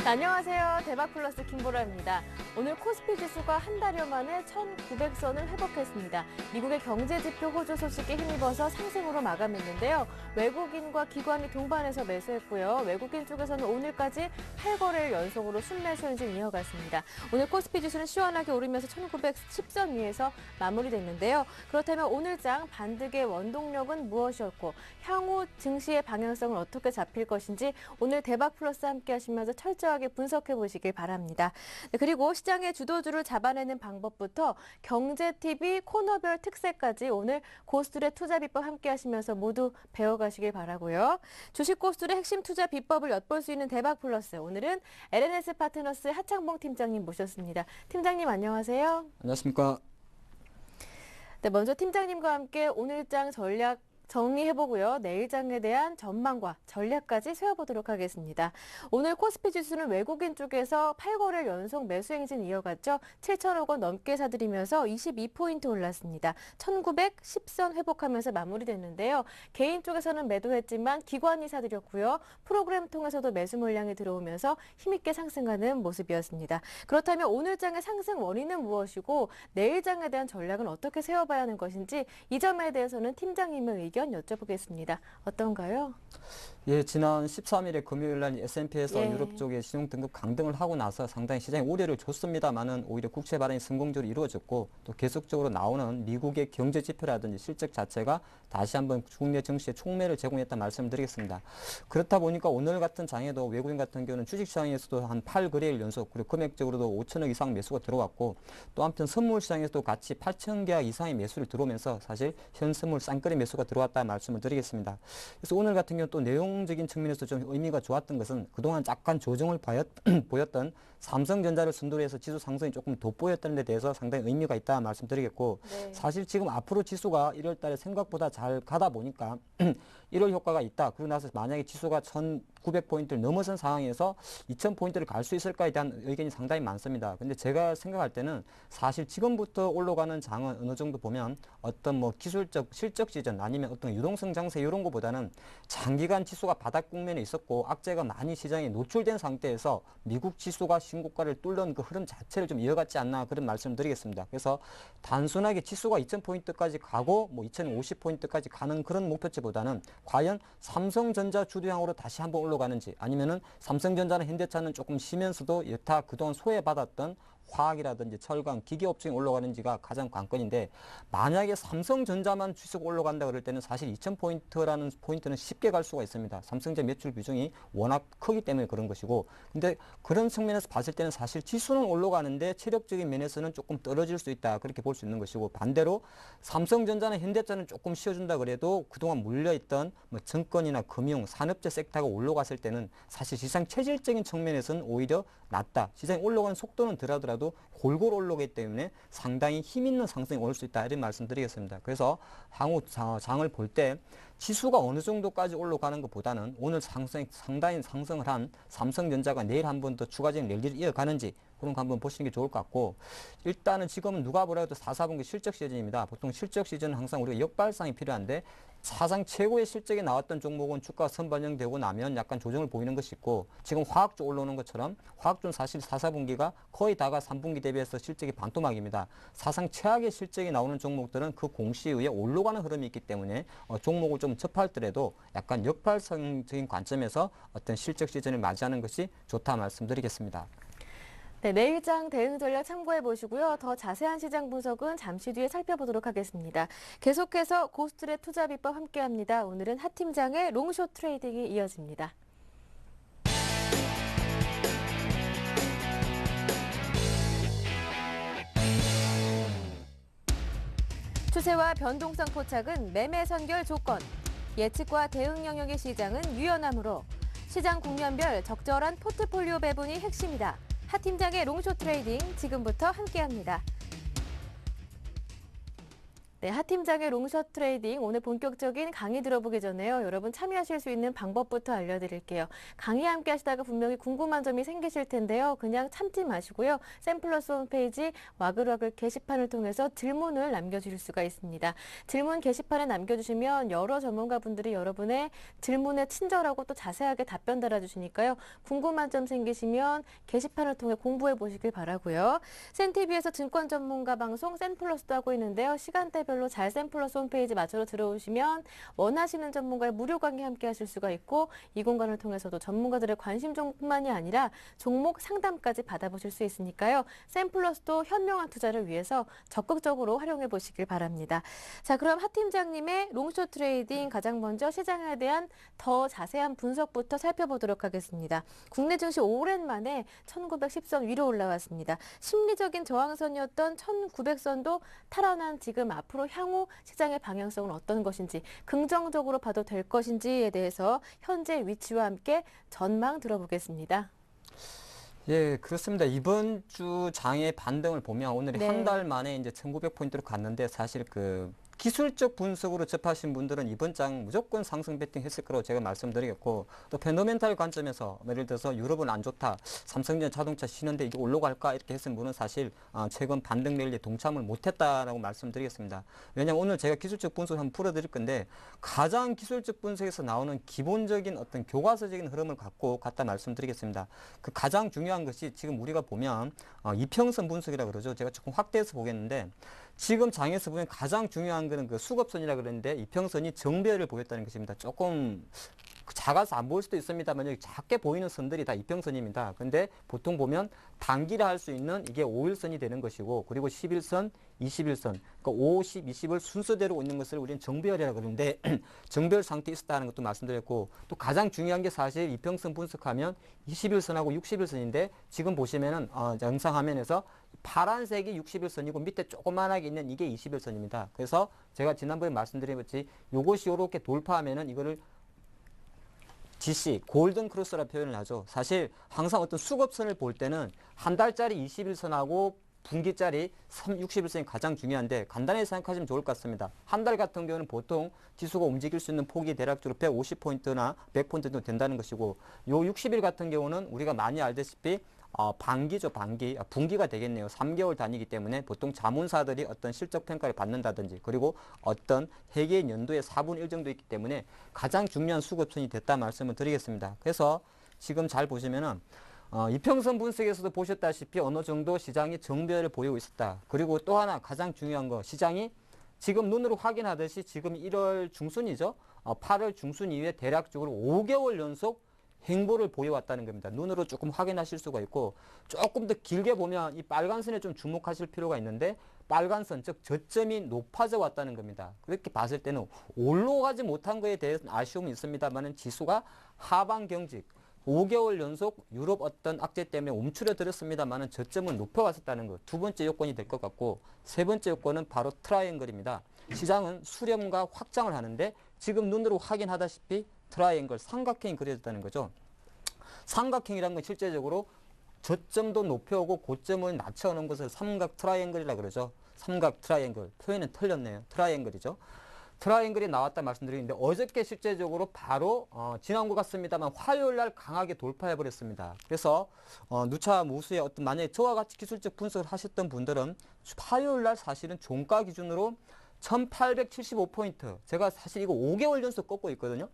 안녕하세요. 대박플러스 김보라입니다. 오늘 코스피 지수가 한 달여 만에 1900선을 회복했습니다. 미국의 경제지표 호조 소식에 힘입어서 상승으로 마감했는데요. 외국인과 기관이 동반해서 매수했고요. 외국인 쪽에서는 오늘까지 8거래일 연속으로 순매수 행진 이어갔습니다. 오늘 코스피 지수는 시원하게 오르면서 1910선 위에서 마무리됐는데요. 그렇다면 오늘장 반등의 원동력은 무엇이었고 향후 증시의 방향성은 어떻게 잡힐 것인지 오늘 대박플러스 함께 하시면서 철저하게 분석해 보시길 바랍니다. 네, 그리고 시장의 주도주를 잡아내는 방법부터 경제TV 코너별 특색까지 오늘 고수들의 투자 비법 함께 하시면서 모두 배워가시길 바라고요. 주식 고수들의 핵심 투자 비법을 엿볼 수 있는 대박플러스. 오늘은 LNS 파트너스의 하창봉 팀장님 모셨습니다. 팀장님 안녕하세요. 안녕하십니까. 네, 먼저 팀장님과 함께 오늘장 전략 정리해보고요. 내일장에 대한 전망과 전략까지 세워보도록 하겠습니다. 오늘 코스피 지수는 외국인 쪽에서 8거래일 연속 매수 행진 이어갔죠. 7천억 원 넘게 사들이면서 22포인트 올랐습니다. 1910선 회복하면서 마무리됐는데요. 개인 쪽에서는 매도했지만 기관이 사들였고요. 프로그램 통해서도 매수 물량이 들어오면서 힘있게 상승하는 모습이었습니다. 그렇다면 오늘장의 상승 원인은 무엇이고 내일장에 대한 전략은 어떻게 세워봐야 하는 것인지 이 점에 대해서는 팀장님의 의견 여쭤보겠습니다. 어떤가요? 예, 지난 13일에 금요일 날 S&P에서 예. 유럽 쪽에 신용 등급 강등을 하고 나서 상당히 시장에 우려를 줬습니다만은 오히려 국채 발행이 성공적으로 이루어졌고 또 계속적으로 나오는 미국의 경제 지표라든지 실적 자체가 다시 한번 국내 증시에 촉매를 제공했다는 말씀을 드리겠습니다. 그렇다 보니까 오늘 같은 장에도 외국인 같은 경우는 주식시장에서도 한 8거래일 연속 그리고 금액적으로도 5천억 이상 매수가 들어왔고 또 한편 선물시장에서도 같이 8천 계약 이상의 매수를 들어오면서 사실 현선물 쌍끌이 매수가 들어왔다는 말씀을 드리겠습니다. 그래서 오늘 같은 경우 또 내용적인 측면에서 좀 의미가 좋았던 것은 그동안 약간 조정을 보였던 삼성전자를 순도로 해서 지수 상승이 조금 돋보였다는 데 대해서 상당히 의미가 있다 말씀드리겠고 네. 사실 지금 앞으로 지수가 1월 달에 생각보다 잘 가다 보니까 1월 효과가 있다. 그러고 나서 만약에 지수가 1900포인트를 넘어선 상황에서 2000포인트를 갈 수 있을까에 대한 의견이 상당히 많습니다. 근데 제가 생각할 때는 사실 지금부터 올라가는 장은 어느 정도 보면 어떤 뭐 기술적 실적 시전 아니면 어떤 유동성 장세 이런 것보다는 장기간 지수가 바닥 국면에 있었고 악재가 많이 시장에 노출된 상태에서 미국 지수가 신고가를 뚫는 그 흐름 자체를 좀 이어갔지 않나 그런 말씀을 드리겠습니다. 그래서 단순하게 지수가 2000포인트까지 가고 뭐 2050포인트까지 가는 그런 목표치보다는 과연 삼성전자 주도향으로 다시 한번 올라가는지 아니면은 삼성전자는 현대차는 조금 쉬면서도 여타 그동안 소외받았던 화학이라든지 철강, 기계업종이 올라가는지가 가장 관건인데 만약에 삼성전자만 주식 올라간다 그럴 때는 사실 2000포인트라는 포인트는 쉽게 갈 수가 있습니다. 삼성전자 매출 비중이 워낙 크기 때문에 그런 것이고 근데 그런 측면에서 봤을 때는 사실 지수는 올라가는데 체력적인 면에서는 조금 떨어질 수 있다 그렇게 볼 수 있는 것이고 반대로 삼성전자는 현대차는 조금 쉬어준다 그래도 그동안 물려있던 뭐 증권이나 금융, 산업재 섹터가 올라갔을 때는 사실 시장 체질적인 측면에서는 오히려 낮다. 시장이 올라가는 속도는 덜하더라도 골고루 올라오기 때문에 상당히 힘있는 상승이 올 수 있다 이런 말씀드리겠습니다. 그래서 향후 장을 볼 때 지수가 어느 정도까지 올라가는 것보다는 오늘 상당히 상승을 한 삼성전자가 내일 한 번 더 추가적인 랠리를 이어가는지 그런 거 한번 보시는 게 좋을 것 같고 일단은 지금은 누가 뭐라 해도 4, 4분기 실적 시즌입니다. 보통 실적 시즌은 항상 우리가 역발상이 필요한데 사상 최고의 실적이 나왔던 종목은 주가가 선반영되고 나면 약간 조정을 보이는 것이 있고 지금 화학 쪽 올라오는 것처럼 화학 쪽은 사실 4, 4분기가 거의 다가 3분기 대비해서 실적이 반토막입니다. 사상 최악의 실적이 나오는 종목들은 그 공시에 의해 올라가는 흐름이 있기 때문에 종목을 좀 접할더라도 약간 역발상적인 관점에서 어떤 실적 시즌을 맞이하는 것이 좋다 말씀드리겠습니다. 네, 내일장 대응 전략 참고해 보시고요. 더 자세한 시장 분석은 잠시 뒤에 살펴보도록 하겠습니다. 계속해서 고수들의 투자 비법 함께합니다. 오늘은 하 팀장의 롱숏 트레이딩이 이어집니다. 추세와 변동성 포착은 매매 선결 조건. 예측과 대응 영역의 시장은 유연함으로 시장 국면별 적절한 포트폴리오 배분이 핵심이다. 하 팀장의 롱숏 트레이딩 지금부터 함께합니다. 네, 하 팀장의 롱숏 트레이딩 오늘 본격적인 강의 들어보기 전에요. 여러분 참여하실 수 있는 방법부터 알려드릴게요. 강의 함께 하시다가 분명히 궁금한 점이 생기실 텐데요. 그냥 참지 마시고요. 샘플러스 홈페이지 와글와글 게시판을 통해서 질문을 남겨주실 수가 있습니다. 질문 게시판에 남겨주시면 여러 전문가분들이 여러분의 질문에 친절하고 또 자세하게 답변 달아주시니까요. 궁금한 점 생기시면 게시판을 통해 공부해 보시길 바라고요. 센TV에서 증권 전문가 방송 센플러스도 하고 있는데요. 시간대별로 잘 센플러스 홈페이지 맞춰서 들어오시면 원하시는 전문가의 무료 강의 함께 하실 수가 있고 이 공간을 통해서도 전문가들의 관심 종목뿐만이 아니라 종목 상담까지 받아보실 수 있으니까요. 센플러스도 현명한 투자를 위해서 적극적으로 활용해 보시길 바랍니다. 자, 그럼 하 팀장님의 롱숏 트레이딩 가장 먼저 시장에 대한 더 자세한 분석부터 살펴보도록 하겠습니다. 국내 증시 오랜만에 1910선 위로 올라왔습니다. 심리적인 저항선이었던 1900선도 탈환한 지금 앞으로 향후 시장의 방향성은 어떤 것인지 긍정적으로 봐도 될 것인지에 대해서 현재 위치와 함께 전망 들어보겠습니다. 예, 그렇습니다. 이번 주 장의 반등을 보면 오늘이 네. 한 달 만에 이제 1900포인트로 갔는데 사실 그 기술적 분석으로 접하신 분들은 이번 장 무조건 상승 베팅 했을 거라고 제가 말씀드리겠고 또 펀더멘탈 관점에서 예를 들어서 유럽은 안 좋다. 삼성전 자동차 쉬는데 이게 올라갈까 이렇게 했은 분은 사실 최근 반등 랠리에 동참을 못했다라고 말씀드리겠습니다. 왜냐하면 오늘 제가 기술적 분석을 한번 풀어드릴 건데 가장 기술적 분석에서 나오는 기본적인 어떤 교과서적인 흐름을 갖다 말씀드리겠습니다. 그 가장 중요한 것이 지금 우리가 보면 이평선 분석이라고 그러죠. 제가 조금 확대해서 보겠는데 지금 장에서 보면 가장 중요한 거는 그 수급선이라 그러는데 이평선이 정배열을 보였다는 것입니다. 조금 작아서 안 보일 수도 있습니다만 여기 작게 보이는 선들이 다 이평선입니다. 근데 보통 보면 단기라 할 수 있는 이게 5일선이 되는 것이고 그리고 11선, 21선, 그러니까 5, 10, 20을 순서대로 있는 것을 우리는 정배열이라고 그러는데 정배열 상태에 있었다는 것도 말씀드렸고 또 가장 중요한 게 사실 이평선 분석하면 21선하고 60일선인데 지금 보시면은 영상 화면에서 파란색이 60일선이고 밑에 조그만하게 있는 이게 21선입니다. 그래서 제가 지난번에 말씀드렸듯이 요것이 요렇게 돌파하면은 이거를 GC, 골든 크로스라 표현을 하죠. 사실 항상 어떤 수급선을 볼 때는 한 달짜리 21선하고 분기짜리 60일선이 가장 중요한데 간단히 생각하시면 좋을 것 같습니다. 한 달 같은 경우는 보통 지수가 움직일 수 있는 폭이 대략적으로 150포인트나 100포인트 정도 된다는 것이고 요 60일 같은 경우는 우리가 많이 알다시피 반기죠, 반기. 분기가 되겠네요. 3개월 단위이기 때문에 보통 자문사들이 어떤 실적 평가를 받는다든지 그리고 어떤 회계 연도의 4분의 1 정도 있기 때문에 가장 중요한 수급선이 됐다 말씀을 드리겠습니다. 그래서 지금 잘 보시면은 이평선 분석에서도 보셨다시피 어느 정도 시장이 정배열을 보이고 있었다. 그리고 또 하나 가장 중요한 거 시장이 지금 눈으로 확인하듯이 지금 1월 중순이죠. 8월 중순 이후에 대략적으로 5개월 연속 행보를 보여왔다는 겁니다. 눈으로 조금 확인하실 수가 있고 조금 더 길게 보면 이 빨간 선에 좀 주목하실 필요가 있는데 빨간 선, 즉 저점이 높아져 왔다는 겁니다. 그렇게 봤을 때는 올라가지 못한 거에 대해서는 아쉬움이 있습니다만 지수가 하방 경직 5개월 연속 유럽 어떤 악재 때문에 움츠려 들었습니다만 저점은 높여왔었다는 것. 두 번째 요건이 될 것 같고 세 번째 요건은 바로 트라이앵글입니다. 시장은 수렴과 확장을 하는데 지금 눈으로 확인하다시피 트라이앵글, 삼각형이 그려졌다는 거죠. 삼각형이라는 건 실제적으로 저점도 높여오고 고점을 낮춰오는 것을 삼각 트라이앵글이라고 그러죠. 삼각 트라이앵글. 표현은 틀렸네요. 트라이앵글이죠. 트라이앵글이 나왔다 말씀드리는데 어저께 실제적으로 바로 지난 것 같습니다만 화요일 날 강하게 돌파해 버렸습니다. 그래서 누차 무수의 어떤 만약에 저와 같이 기술적 분석을 하셨던 분들은 화요일 날 사실은 종가 기준으로 1875포인트. 제가 사실 이거 5개월 연속 꺾고 있거든요.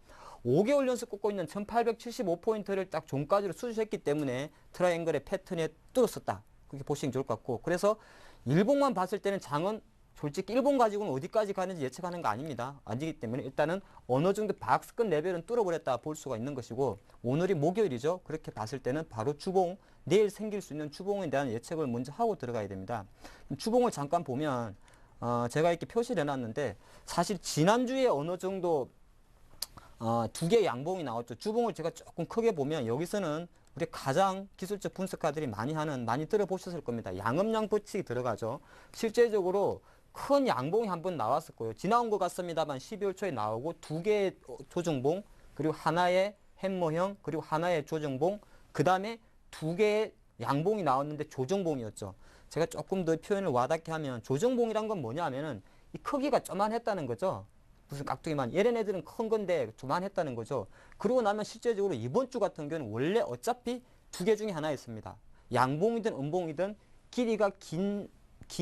5개월 연속 꺾고 있는 1875포인트를 딱 종가지로 수주했기 때문에 트라이앵글의 패턴에 뚫었었다. 그렇게 보시면 좋을 것 같고. 그래서 일봉만 봤을 때는 장은 솔직히 일본 가지고는 어디까지 가는지 예측하는 거 아닙니다. 아니기 때문에 일단은 어느 정도 박스권 레벨은 뚫어버렸다 볼 수가 있는 것이고 오늘이 목요일이죠. 그렇게 봤을 때는 바로 주봉, 내일 생길 수 있는 주봉에 대한 예측을 먼저 하고 들어가야 됩니다. 주봉을 잠깐 보면 제가 이렇게 표시를 해놨는데 사실 지난주에 어느 정도 두 개의 양봉이 나왔죠. 주봉을 제가 조금 크게 보면 여기서는 우리 가장 기술적 분석가들이 많이 들어보셨을 겁니다. 양음양 법칙이 들어가죠. 실제적으로 큰 양봉이 한번 나왔었고요. 지나온 것 같습니다만 12월 초에 나오고 두 개의 조정봉 그리고 하나의 햄머형 그리고 하나의 조정봉 그 다음에 두 개의 양봉이 나왔는데 조정봉이었죠. 제가 조금 더 표현을 와닿게 하면 조정봉이란 건 뭐냐 하면은 이 크기가 조만했다는 거죠. 무슨 깍두기만. 얘네들은 큰 건데 조만했다는 거죠. 그러고 나면 실제적으로 이번 주 같은 경우는 원래 어차피 두 개 중에 하나였습니다. 양봉이든 음봉이든 길이가 긴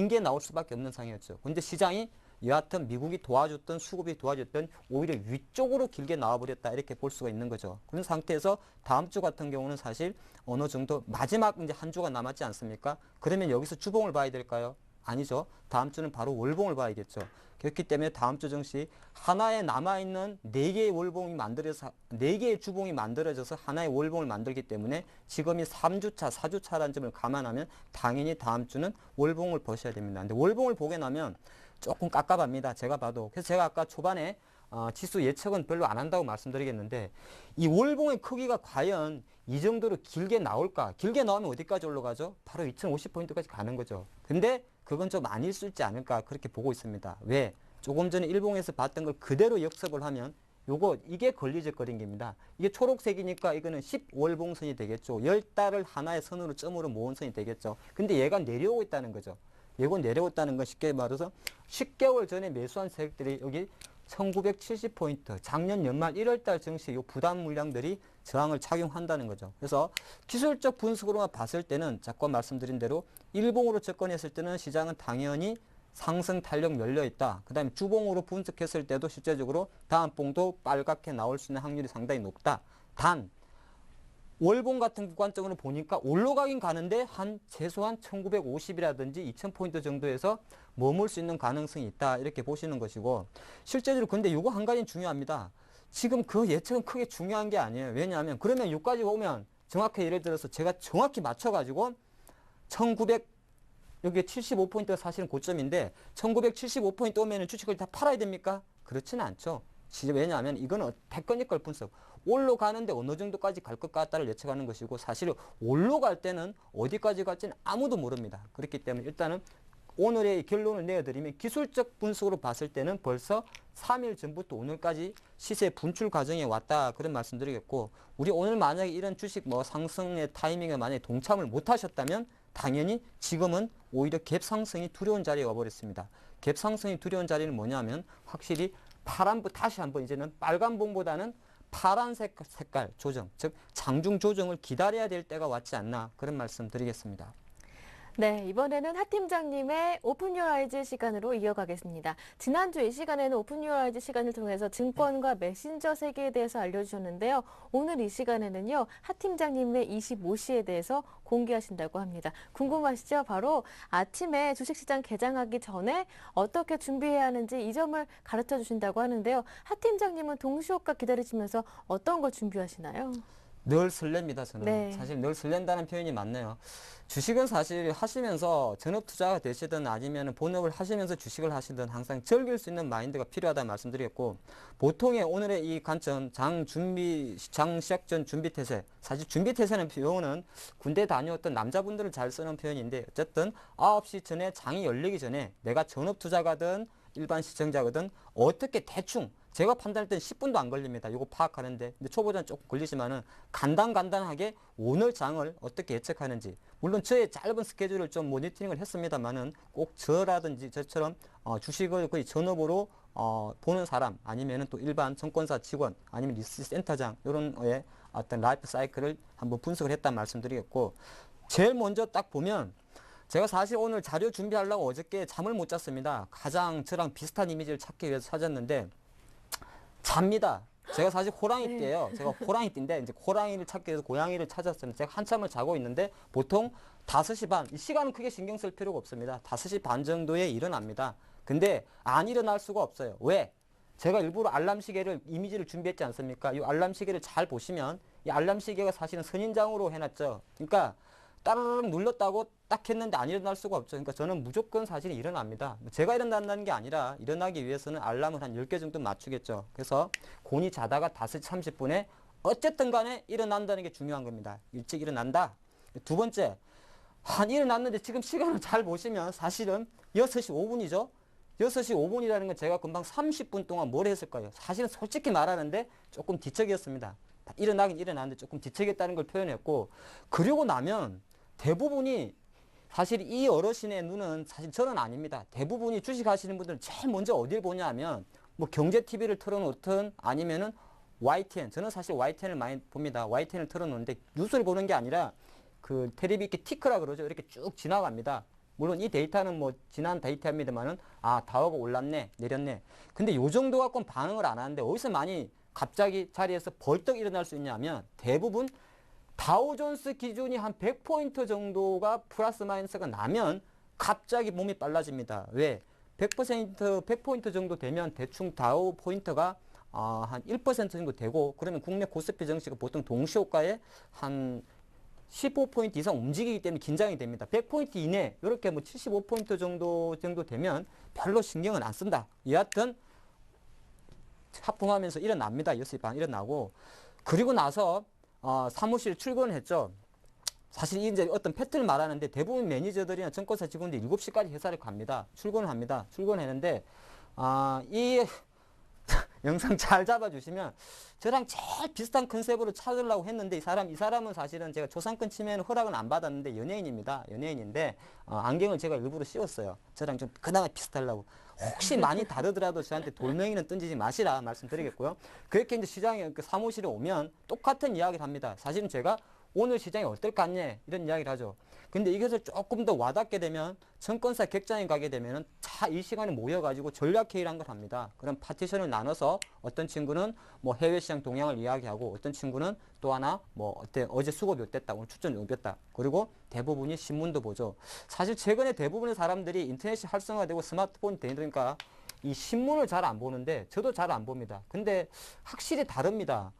게 나올 수밖에 없는 상황이었죠. 근데 시장이 여하튼 미국이 도와줬던 수급이 도와줬던 오히려 위쪽으로 길게 나와버렸다 이렇게 볼 수가 있는 거죠. 그런 상태에서 다음 주 같은 경우는 사실 어느 정도 마지막 이제 한 주가 남았지 않습니까? 그러면 여기서 주봉을 봐야 될까요? 아니죠. 다음 주는 바로 월봉을 봐야겠죠. 그렇기 때문에 다음 주 증시 하나에 남아있는 4개의 월봉이 만들어서 4개의 주봉이 만들어져서 하나의 월봉을 만들기 때문에 지금이 3주차, 4주차라는 점을 감안하면 당연히 다음 주는 월봉을 보셔야 됩니다. 근데 월봉을 보게 나면 조금 깝깝합니다. 제가 봐도. 그래서 제가 아까 초반에 지수 예측은 별로 안 한다고 말씀드리겠는데 이 월봉의 크기가 과연 이 정도로 길게 나올까? 길게 나오면 어디까지 올라가죠? 바로 2050포인트까지 가는 거죠. 근데 그건 좀 아닐 수 있지 않을까 그렇게 보고 있습니다. 왜? 조금 전에 일봉에서 봤던 걸 그대로 역습을 하면 이게 걸리적거린 겁니다. 이게 초록색이니까 이거는 10월봉선이 되겠죠. 10달을 하나의 선으로 점으로 모은 선이 되겠죠. 근데 얘가 내려오고 있다는 거죠. 얘가 내려오고 있다는 건 쉽게 말해서 10개월 전에 매수한 세력들이 여기 1970포인트, 작년 연말 1월달 증시 이 부담 물량들이 저항을 착용한다는 거죠. 그래서 기술적 분석으로만 봤을 때는 아까 말씀드린 대로 일봉으로 접근했을 때는 시장은 당연히 상승 탄력 열려 있다. 그 다음에 주봉으로 분석했을 때도 실제적으로 다음 봉도 빨갛게 나올 수 있는 확률이 상당히 높다. 단 월봉 같은 관점으로 보니까 올라가긴 가는데 최소한 1950이라든지 2000포인트 정도에서 머물 수 있는 가능성이 있다. 이렇게 보시는 것이고 실제적으로 근데 이거 한 가지는 중요합니다. 지금 그 예측은 크게 중요한 게 아니에요. 왜냐하면 그러면 여기까지 오면 정확히 예를 들어서 제가 정확히 맞춰가지고 1900 여기 75포인트가 사실은 고점인데 1975포인트 오면 주식을 다 팔아야 됩니까? 그렇지는 않죠. 왜냐하면 이거는 테크니컬 분석. 올라가는데 어느 정도까지 갈 것 같다를 예측하는 것이고 사실은 올라갈 때는 어디까지 갈지는 아무도 모릅니다. 그렇기 때문에 일단은 오늘의 결론을 내어드리면 기술적 분석으로 봤을 때는 벌써 3일 전부터 오늘까지 시세 분출 과정에 왔다 그런 말씀드리겠고 우리 오늘 만약에 이런 주식 상승의 타이밍에 만약에 동참을 못 하셨다면 당연히 지금은 오히려 갭 상승이 두려운 자리에 와버렸습니다. 갭 상승이 두려운 자리는 뭐냐면 확실히 다시 한번 이제는 빨간 봉보다는 파란색 색깔 조정, 즉 장중 조정을 기다려야 될 때가 왔지 않나 그런 말씀 드리겠습니다. 네, 이번에는 하 팀장님의 오픈 유어 아이즈 시간으로 이어가겠습니다. 지난주 이 시간에는 오픈 유어 아이즈 시간을 통해서 증권과 메신저 세계에 대해서 알려주셨는데요. 오늘 이 시간에는요, 하 팀장님의 25시에 대해서 공개하신다고 합니다. 궁금하시죠? 바로 아침에 주식시장 개장하기 전에 어떻게 준비해야 하는지 이 점을 가르쳐 주신다고 하는데요. 하 팀장님은 동시효과 기다리시면서 어떤 걸 준비하시나요? 늘 설렙니다, 저는. 네. 사실 늘 설렌다는 표현이 맞네요. 주식은 사실 하시면서 전업 투자가 되시든 아니면 본업을 하시면서 주식을 하시든 항상 즐길 수 있는 마인드가 필요하다는 말씀드렸고 보통의 오늘의 이 관점 장 시작 전 준비 태세 사실 준비 태세는 표현은 군대 다녀왔던 남자분들을 잘 쓰는 표현인데 어쨌든 9시 전에 장이 열리기 전에 내가 전업 투자가든 일반 시청자거든 어떻게 대충 제가 판단할 때는 10분도 안 걸립니다. 이거 파악하는데. 근데 초보자는 조금 걸리지만은 간단하게 오늘 장을 어떻게 예측하는지. 물론 저의 짧은 스케줄을 좀 모니터링을 했습니다만은 꼭 저라든지 저처럼 주식을 거의 전업으로 보는 사람 아니면은 또 일반 증권사 직원 아니면 리서치 센터장 이런 거에 어떤 라이프 사이클을 한번 분석을 했다는 말씀드리겠고 제일 먼저 딱 보면 제가 사실 오늘 자료 준비하려고 어저께 잠을 못 잤습니다. 가장 저랑 비슷한 이미지를 찾기 위해서 찾았는데 잡니다. 제가 사실 호랑이띠예요. 제가 호랑이띠인데 이제 호랑이를 찾기 위해서 고양이를 찾았어요. 제가 한참을 자고 있는데 보통 5시 반, 이 시간은 크게 신경 쓸 필요가 없습니다. 5시 반 정도에 일어납니다. 근데 안 일어날 수가 없어요. 왜? 제가 일부러 알람 시계를 이미지를 준비했지 않습니까? 이 알람 시계를 잘 보시면 이 알람 시계가 사실은 선인장으로 해놨죠. 그러니까 따르릉 눌렀다고 딱 했는데 안 일어날 수가 없죠. 그러니까 저는 무조건 사실 일어납니다. 제가 일어난다는 게 아니라 일어나기 위해서는 알람을 한 10개 정도 맞추겠죠. 그래서 곤히 자다가 5시 30분에 어쨌든 간에 일어난다는 게 중요한 겁니다. 일찍 일어난다. 두 번째, 일어났는데 지금 시간을 잘 보시면 사실은 6시 5분이죠. 6시 5분이라는 건 제가 금방 30분 동안 뭘 했을까요? 사실은 솔직히 말하는데 조금 뒤척이었습니다. 일어나긴 일어났는데 조금 뒤척였다는 걸 표현했고 그러고 나면 대부분이 사실 이 어르신의 눈은 사실 저는 아닙니다. 대부분이 주식 하시는 분들은 제일 먼저 어딜 보냐 하면 뭐 경제 TV를 틀어놓든 아니면은 YTN, 저는 사실 YTN을 많이 봅니다. YTN을 틀어놓는데 뉴스를 보는 게 아니라 그 텔레비 이렇게 티크라 그러죠. 이렇게 쭉 지나갑니다. 물론 이 데이터는 뭐 지난 데이터입니다만은 아 다우가 올랐네 내렸네. 근데 요 정도 갖고는 반응을 안 하는데 어디서 많이 갑자기 자리에서 벌떡 일어날 수 있냐면 대부분 다우존스 기준이 한 100포인트 정도가 플러스 마이너스가 나면 갑자기 몸이 빨라집니다. 왜? 100포인트 정도 되면 대충 다우 포인트가 한 1% 정도 되고 그러면 국내 코스피 증시가 보통 동시호가에 한 15포인트 이상 움직이기 때문에 긴장이 됩니다. 100포인트 이내 이렇게 뭐 75포인트 정도 되면 별로 신경은 안 쓴다. 여하튼 하품하면서 일어납니다. 6시 반 일어나고 그리고 나서 사무실 출근을 했죠. 사실 이제 어떤 패턴을 말하는데 대부분 매니저들이나 증권사 직원들이 7시까지 회사를 갑니다. 출근을 합니다. 출근했는데 이 영상 잘 잡아주시면 저랑 제일 비슷한 컨셉으로 찾으려고 했는데 이 사람은 사실은 제가 초상권 침해는 허락은 안 받았는데 연예인입니다. 연예인인데 안경을 제가 일부러 씌웠어요. 저랑 좀 그나마 비슷하려고. 혹시 많이 다르더라도 저한테 돌멩이는 던지지 마시라 말씀드리겠고요. 그렇게 이제 시장에 그 사무실에 오면 똑같은 이야기를 합니다. 사실은 제가 오늘 시장이 어떨 것 같냐 이런 이야기를 하죠. 근데 이것을 조금 더 와닿게 되면 증권사 객장에 가게 되면 이 시간에 모여가지고 전략회의라는 걸 합니다. 그럼 파티션을 나눠서 어떤 친구는 뭐 해외 시장 동향을 이야기하고 어떤 친구는 또 하나 뭐 어제 수급이 어땠다 오늘 추천이 어땠다 그리고 대부분이 신문도 보죠. 사실 최근에 대부분의 사람들이 인터넷이 활성화되고 스마트폰이 되니까 이 신문을 잘 안 보는데 저도 잘 안 봅니다. 근데 확실히 다릅니다.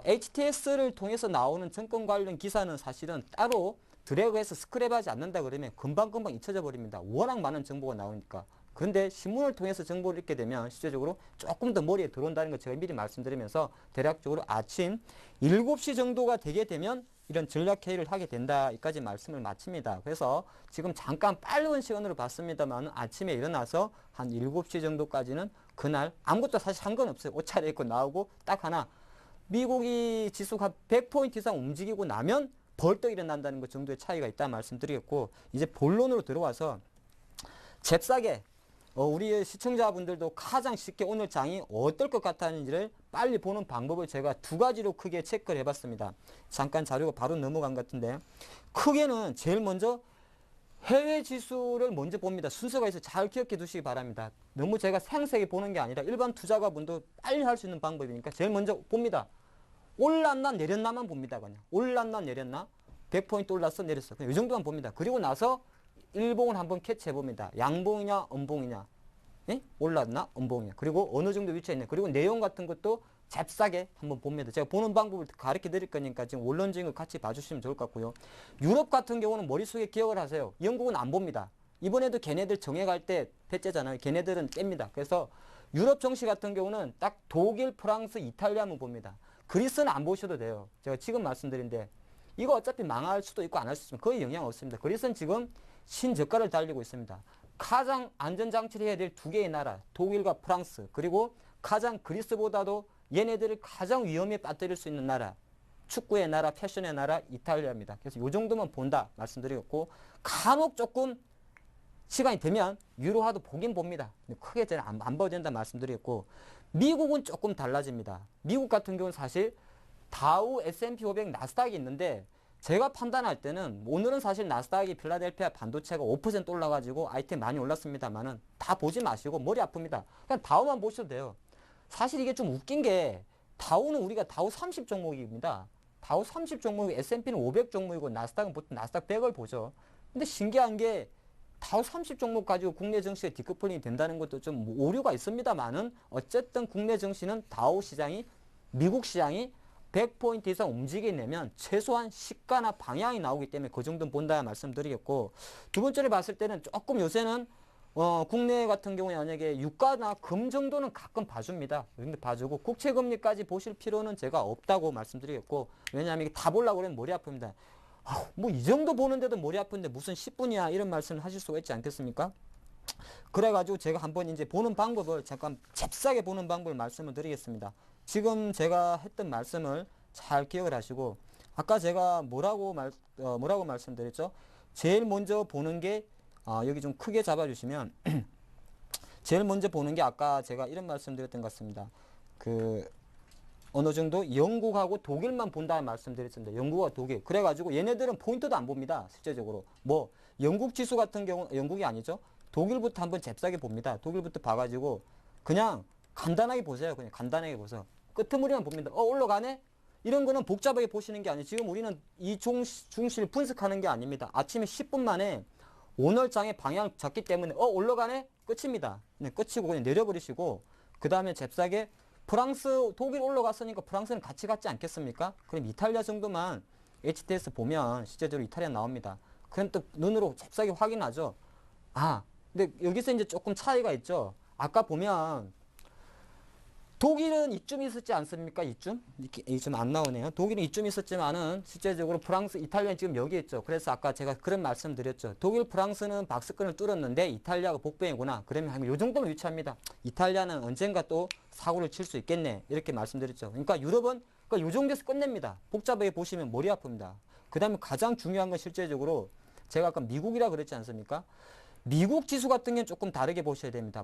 HTS를 통해서 나오는 증권 관련 기사는 사실은 따로 드래그해서 스크랩하지 않는다 그러면 금방금방 잊혀져 버립니다. 워낙 많은 정보가 나오니까. 그런데 신문을 통해서 정보를 읽게 되면 실제적으로 조금 더 머리에 들어온다는 걸 제가 미리 말씀드리면서 대략적으로 아침 7시 정도가 되게 되면 이런 전략회의를 하게 된다. 여기까지 말씀을 마칩니다. 그래서 지금 잠깐 빠른 시간으로 봤습니다만 아침에 일어나서 한 7시 정도까지는 그날 아무것도 사실 상관없어요. 옷 차려입고 나오고 딱 하나 미국이 지수가 100포인트 이상 움직이고 나면 벌떡 일어난다는 것 정도의 차이가 있다 말씀드리겠고 이제 본론으로 들어와서 잽싸게 우리 시청자분들도 가장 쉽게 오늘 장이 어떨 것 같았는지를 빨리 보는 방법을 제가 두 가지로 크게 체크를 해봤습니다. 잠깐 자료가 바로 넘어간 것 같은데 크게는 제일 먼저 해외 지수를 먼저 봅니다. 순서가 있어서 잘 기억해 두시기 바랍니다. 너무 제가 생생하게 보는 게 아니라 일반 투자가분도 빨리 할 수 있는 방법이니까 제일 먼저 봅니다. 올랐나 내렸나만 봅니다. 그냥 올랐나 내렸나 100포인트 올랐어 내렸어 그냥 이 정도만 봅니다. 그리고 나서 일봉을 한번 캐치해 봅니다. 양봉이냐 음봉이냐 예? 올랐나 음봉이냐 그리고 어느 정도 위치에 있냐 그리고 내용 같은 것도 잽싸게 한번 봅니다. 제가 보는 방법을 가르쳐 드릴 거니까 지금 원론적인 걸 같이 봐주시면 좋을 것 같고요. 유럽 같은 경우는 머릿속에 기억을 하세요. 영국은 안 봅니다. 이번에도 걔네들 정액할 때 패째잖아요. 걔네들은 뺍니다. 그래서 유럽 정시 같은 경우는 딱 독일, 프랑스, 이탈리아만 봅니다. 그리스는 안 보셔도 돼요. 제가 지금 말씀드린데 이거 어차피 망할 수도 있고 안 할 수도 있으면 거의 영향 없습니다. 그리스는 지금 신저가를 달리고 있습니다. 가장 안전장치를 해야 될 두 개의 나라 독일과 프랑스 그리고 가장 그리스보다도 얘네들을 가장 위험에 빠뜨릴 수 있는 나라 축구의 나라 패션의 나라 이탈리아입니다. 그래서 이 정도만 본다 말씀드리겠고 간혹 조금 시간이 되면 유로화도 보긴 봅니다. 근데 크게 저는 안 봐도 된다 말씀드렸고 미국은 조금 달라집니다. 미국 같은 경우는 사실 다우, S&P 500, 나스닥이 있는데 제가 판단할 때는 오늘은 사실 나스닥이 필라델피아 반도체가 5% 올라가지고 아이템 많이 올랐습니다만은 다 보지 마시고 머리 아픕니다. 그냥 다우만 보셔도 돼요. 사실 이게 좀 웃긴 게 다우는 우리가 다우 30 종목입니다. 다우 30 종목이 S&P는 500 종목이고 나스닥은 보통 나스닥 100을 보죠. 근데 신기한 게 다우 30 종목 가지고 국내 증시에 디커플링이 된다는 것도 좀 오류가 있습니다만은 어쨌든 국내 증시는 다우 시장이 미국 시장이 100포인트 이상 움직이려면 최소한 시가나 방향이 나오기 때문에 그 정도는 본다 말씀드리겠고 두 번째로 봤을 때는 조금 요새는 국내 같은 경우에 만약에 유가나 금 정도는 가끔 봐줍니다. 근데 봐주고 국채금리까지 보실 필요는 제가 없다고 말씀드리겠고 왜냐하면 이게 다 보려고 그러면 머리 아픕니다. 뭐 이 정도 보는데도 머리 아픈데 무슨 10분이야 이런 말씀을 하실 수가 있지 않겠습니까? 그래가지고 제가 한번 이제 보는 방법을 잠깐 잽싸게 보는 방법을 말씀을 드리겠습니다. 지금 제가 했던 말씀을 잘 기억을 하시고 아까 제가 뭐라고 말씀드렸죠? 제일 먼저 보는 게 여기 좀 크게 잡아주시면 제일 먼저 보는 게 아까 제가 이런 말씀드렸던 것 같습니다. 그 어느 정도 영국하고 독일만 본다는 말씀드렸습니다. 영국과 독일. 그래가지고 얘네들은 포인트도 안 봅니다. 실제적으로. 뭐 영국 지수 같은 경우는 영국이 아니죠. 독일부터 한번 잽싸게 봅니다. 독일부터 봐가지고 그냥 간단하게 보세요. 그냥 간단하게 보세요. 끄트머리만 봅니다. 올라가네? 이런 거는 복잡하게 보시는 게 아니에요. 지금 우리는 이 중시를 분석하는 게 아닙니다. 아침에 10분 만에 오늘장의 방향 잡기 때문에 올라가네? 끝입니다. 네, 끝이고 그냥 내려버리시고 그 다음에 잽싸게 프랑스, 독일 올라갔으니까 프랑스는 같이 갔지 않겠습니까? 그럼 이탈리아 정도만 HTS 보면 실제적으로 이탈리아 나옵니다. 그럼 또 눈으로 잽싸게 확인하죠. 근데 여기서 이제 조금 차이가 있죠. 아까 보면 독일은 이쯤 있었지 않습니까? 이쯤 안 나오네요. 독일은 이쯤 있었지만은 실제적으로 프랑스, 이탈리아는 지금 여기 있죠. 그래서 아까 제가 그런 말씀 드렸죠. 독일, 프랑스는 박스권을 뚫었는데 이탈리아가 복병이구나. 그러면 한 요 정도면 유치합니다. 이탈리아는 언젠가 또 사고를 칠 수 있겠네. 이렇게 말씀드렸죠. 그러니까 유럽은 요 정도에서 끝냅니다. 복잡하게 보시면 머리 아픕니다. 그 다음에 가장 중요한 건 실제적으로 제가 아까 미국이라 그랬지 않습니까? 미국 지수 같은 경우는 조금 다르게 보셔야 됩니다.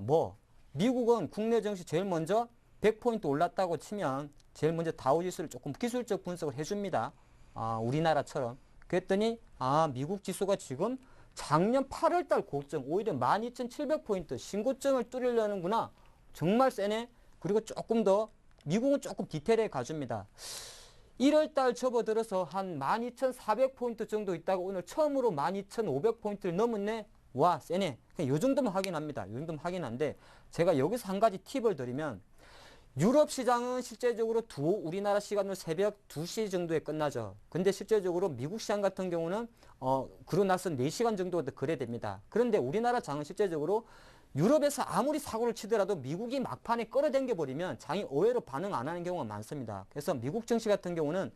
미국은 국내 증시 제일 먼저 100포인트 올랐다고 치면 제일 먼저 다우지수를 조금 기술적 분석을 해줍니다. 우리나라처럼. 그랬더니 미국 지수가 지금 작년 8월달 고점 오히려 12,700포인트 신고점을 뚫으려는구나. 정말 세네. 그리고 조금 더 미국은 조금 디테일하게 가줍니다. 1월달 접어들어서 한 12,400포인트 정도 있다가 오늘 처음으로 12,500포인트를 넘었네. 와, 세네. 그냥 요 정도만 확인합니다. 요 정도만 확인한데 제가 여기서 한 가지 팁을 드리면 유럽 시장은 실제적으로 우리나라 시간으로 새벽 2시 정도에 끝나죠. 근데 실제적으로 미국 시장 같은 경우는 그러고 나서 4시간 정도 그래 됩니다. 그런데 우리나라 장은 실제적으로 유럽에서 아무리 사고를 치더라도 미국이 막판에 끌어당겨 버리면 장이 의외로 반응 안 하는 경우가 많습니다. 그래서 미국 증시 같은 경우는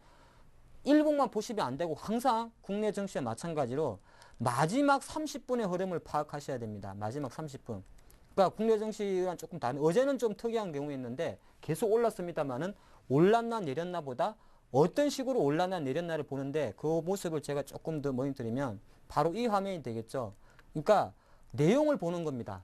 일봉만 보시면 안 되고 항상 국내 증시와 마찬가지로 마지막 30분의 흐름을 파악하셔야 됩니다. 마지막 30분. 그러니까 국내 증시랑 조금 다른, 어제는 좀 특이한 경우였는데 계속 올랐습니다만은 올랐나 내렸나 보다 어떤 식으로 올랐나 내렸나를 보는데 그 모습을 제가 조금 더 모니터리면 바로 이 화면이 되겠죠. 그러니까 내용을 보는 겁니다.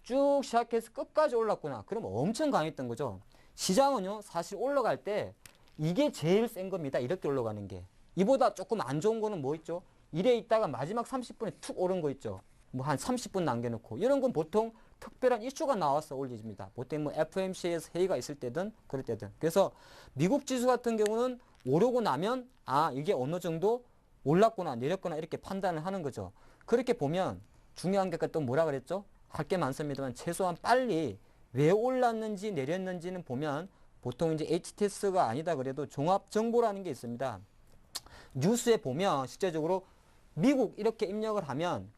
쭉 시작해서 끝까지 올랐구나. 그럼 엄청 강했던 거죠. 시장은요, 사실 올라갈 때 이게 제일 센 겁니다. 이렇게 올라가는 게. 이보다 조금 안 좋은 거는 뭐 있죠? 이래 있다가 마지막 30분에 툭 오른 거 있죠. 뭐 한 30분 남겨놓고 이런 건 보통 특별한 이슈가 나와서 올리집니다. 보통 뭐 FOMC에서 회의가 있을 때든 그럴 때든. 그래서 미국 지수 같은 경우는 오르고 나면 이게 어느 정도 올랐구나 내렸구나 이렇게 판단을 하는 거죠. 그렇게 보면 중요한 게 또 뭐라 그랬죠? 할 게 많습니다만 최소한 빨리 왜 올랐는지 내렸는지는 보면 보통 이제 HTS가 아니다 그래도 종합 정보라는 게 있습니다. 뉴스에 보면 실제적으로 미국 이렇게 입력을 하면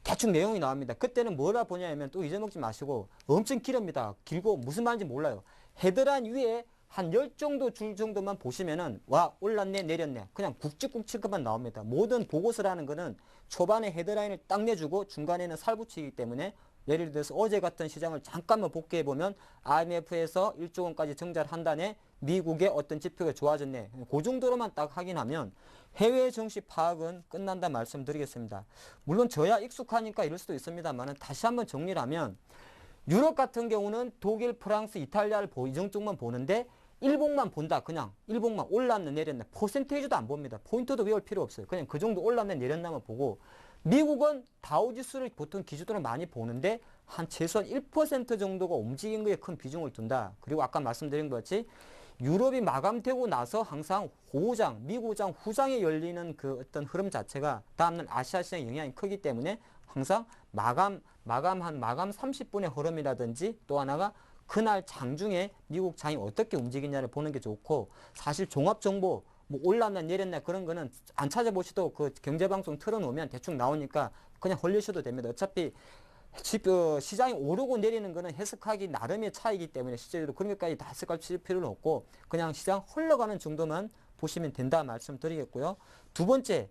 대충 내용이 나옵니다. 그때는 뭐라 보냐면 또 잊어먹지 마시고 엄청 길습니다. 길고 무슨 말인지 몰라요. 헤드라인 위에 한 10 정도 줄 정도만 보시면은 올랐네 내렸네 그냥 굵직굵직만 나옵니다. 모든 보고서라는 거는 초반에 헤드라인을 딱 내주고 중간에는 살 붙이기 때문에 예를 들어서 어제 같은 시장을 잠깐만 복귀해 보면 IMF에서 1조 원까지 증자를 한 다음에 미국의 어떤 지표가 좋아졌네. 그 정도로만 딱 확인하면 해외 증시 파악은 끝난다 말씀드리겠습니다. 물론 저야 익숙하니까 이럴 수도 있습니다만 다시 한번 정리를 하면 유럽 같은 경우는 독일, 프랑스, 이탈리아를 이 정도만 보는데 일봉만 본다. 그냥 일봉만 올랐네 내렸네. 퍼센테이지도 안 봅니다. 포인트도 외울 필요 없어요. 그냥 그 정도 올랐네 내렸나만 보고 미국은 다우지수를 보통 기준으로 많이 보는데 한 최소한 1% 정도가 움직인 거에 큰 비중을 둔다. 그리고 아까 말씀드린 것 같이 유럽이 마감되고 나서 항상 호장, 미국장 후장에 열리는 그 어떤 흐름 자체가 다음날 아시아 시장의 영향이 크기 때문에 항상 마감 30분의 흐름이라든지 또 하나가 그날 장중에 미국 장이 어떻게 움직이냐를 보는 게 좋고 사실 종합정보 뭐 올랐나 내렸나 그런 거는 안 찾아보셔도 그 경제방송 틀어놓으면 대충 나오니까 그냥 흘리셔도 됩니다. 어차피 시장이 오르고 내리는 거는 해석하기 나름의 차이기 때문에 실제로 그런 것까지 다 해석할 필요는 없고 그냥 시장 흘러가는 정도만 보시면 된다 말씀드리겠고요. 두 번째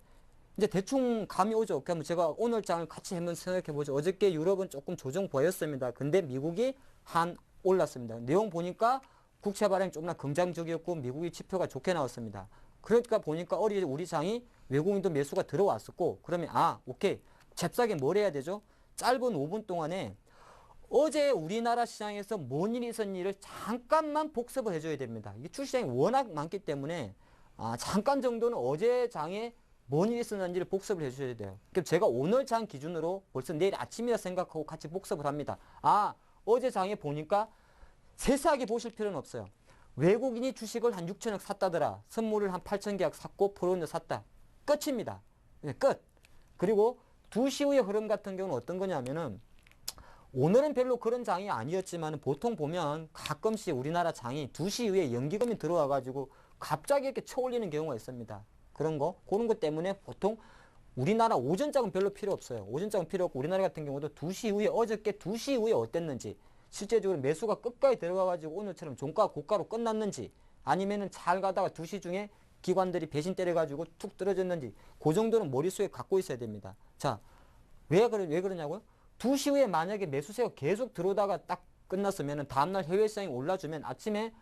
이제 대충 감이 오죠. 그러면 제가 오늘 장을 같이 한번 생각해 보죠. 어저께 유럽은 조금 조정 보였습니다. 근데 미국이 한 올랐습니다. 내용 보니까 국채 발행이 조금나 긍정적이었고 미국의 지표가 좋게 나왔습니다. 그러니까 보니까 우리 장이 외국인도 매수가 들어왔었고 그러면 오케이. 잽싸게 뭘 해야 되죠? 짧은 5분 동안에 어제 우리나라 시장에서 뭔 일이 있었는지를 잠깐만 복습을 해줘야 됩니다. 이게 주시장이 워낙 많기 때문에 잠깐 정도는 어제 장에 뭔 일이 있었는지를 복습을 해주셔야 돼요. 그럼 제가 오늘 장 기준으로 벌써 내일 아침이라 생각하고 같이 복습을 합니다. 어제 장에 보니까 세세하게 보실 필요는 없어요. 외국인이 주식을 한 6천억 샀다더라. 선물을 한 8천 계약 샀고 프로는 샀다. 끝입니다. 끝. 그리고 2시 후의 흐름 같은 경우는 어떤 거냐면은 오늘은 별로 그런 장이 아니었지만 보통 보면 가끔씩 우리나라 장이 2시 이후에 연기금이 들어와가지고 갑자기 이렇게 쳐올리는 경우가 있습니다. 그런 것 때문에 보통 우리나라 오전장은 별로 필요 없어요. 오전장은 필요 없고 우리나라 같은 경우도 2시 이후에 어저께 2시 이후에 어땠는지 실제적으로 매수가 끝까지 들어가가지고 오늘처럼 종가 고가로 끝났는지 아니면은 잘 가다가 2시 중에 기관들이 배신 때려가지고 툭 떨어졌는지 그 정도는 머릿속에 갖고 있어야 됩니다. 자, 왜 그러냐고요? 2시 후에 만약에 매수세가 계속 들어오다가 딱 끝났으면 다음날 해외 시장이 올라주면 아침에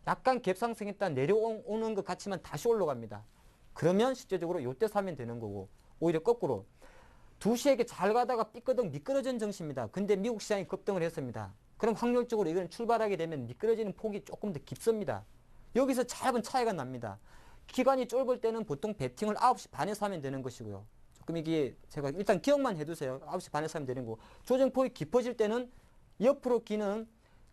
약간 갭상승했다 내려오는 것 같지만 다시 올라갑니다. 그러면 실제적으로 요때 사면 되는 거고 오히려 거꾸로 2시에 잘 가다가 삐끄덕 미끄러진 정시입니다. 근데 미국 시장이 급등을 했습니다. 그럼 확률적으로 이건 출발하게 되면 미끄러지는 폭이 조금 더 깊습니다. 여기서 작은 차이가 납니다. 기간이 좁을 때는 보통 베팅을 9시 반에 사면 되는 것이고요. 조금 이게 제가 일단 기억만 해두세요. 9시 반에 사면 되는 거고 조정폭이 깊어질 때는 옆으로 기는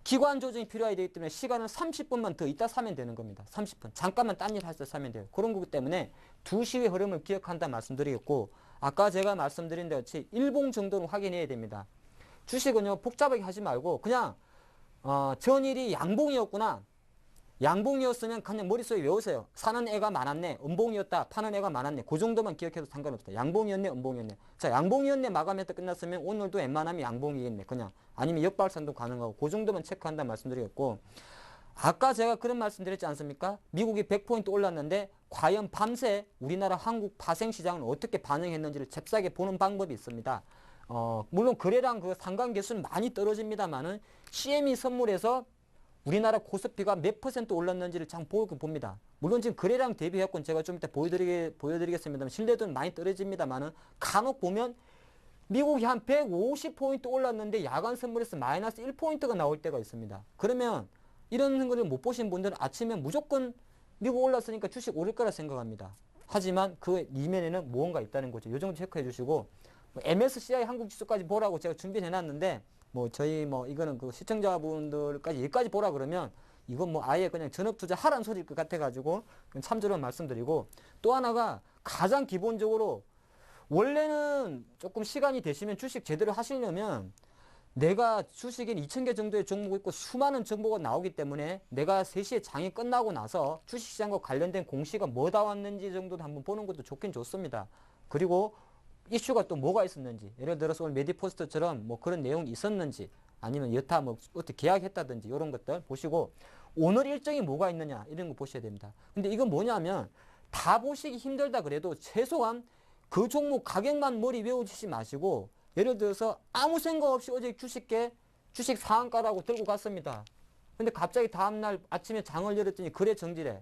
기관 조정이 필요하기 때문에 시간은 30분만 더 있다 사면 되는 겁니다. 30분. 잠깐만 딴 일 할 때 사면 돼요. 그런 거기 때문에 2시의 흐름을 기억한다 말씀드리겠고 아까 제가 말씀드린 데 같이 일봉 정도는 확인해야 됩니다. 주식은요 복잡하게 하지 말고 그냥 전일이 양봉이었구나. 양봉이었으면 그냥 머릿속에 외우세요. 사는 애가 많았네. 음봉이었다. 파는 애가 많았네. 그 정도만 기억해도 상관없다. 양봉이었네. 음봉이었네. 자, 양봉이었네. 마감했다 끝났으면 오늘도 웬만하면 양봉이겠네. 그냥. 아니면 역발산도 가능하고 그 정도만 체크한다 말씀드리겠고 아까 제가 그런 말씀 드렸지 않습니까? 미국이 100포인트 올랐는데 과연 밤새 우리나라 한국 파생시장은 어떻게 반응했는지를 잽싸게 보는 방법이 있습니다. 물론 거래량 그 상관계수는 많이 떨어집니다만은 CME 선물에서 우리나라 코스피가 몇 퍼센트 올랐는지를 참 봅니다. 물론 지금 거래량 대비해갖고 제가 좀 이따 보여드리겠습니다만 신뢰도는 많이 떨어집니다만은 간혹 보면 미국이 한 150포인트 올랐는데 야간 선물에서 마이너스 1포인트가 나올 때가 있습니다. 그러면 이런 거를 못 보신 분들은 아침에 무조건 미국 올랐으니까 주식 오를 거라 생각합니다. 하지만 그 이면에는 무언가 있다는 거죠. 요 정도 체크해 주시고 MSCI 한국 지수까지 보라고 제가 준비해 놨는데 이거는 그 시청자분들까지 여기까지 보라 그러면 이건 아예 그냥 전업 투자 하라는 소리일 것 같아가지고 참조로 말씀드리고 또 하나가 가장 기본적으로 원래는 조금 시간이 되시면 주식 제대로 하시려면 내가 주식인 2,000개 정도의 종목이 있고 수많은 정보가 나오기 때문에 내가 3시에 장이 끝나고 나서 주식시장과 관련된 공시가 뭐다 왔는지 정도도 한번 보는 것도 좋긴 좋습니다. 그리고 이슈가 또 뭐가 있었는지 예를 들어서 오늘 메디포스트처럼 그런 내용이 있었는지 아니면 여타 어떻게 계약했다든지 이런 것들 보시고 오늘 일정이 뭐가 있느냐 이런 거 보셔야 됩니다. 근데 이건 뭐냐면 다 보시기 힘들다 그래도 최소한 그 종목 가격만 머리 외우시지 마시고 예를 들어서 아무 생각 없이 어제 주식 상한가라고 들고 갔습니다. 근데 갑자기 다음날 아침에 장을 열었더니 거래 정지래.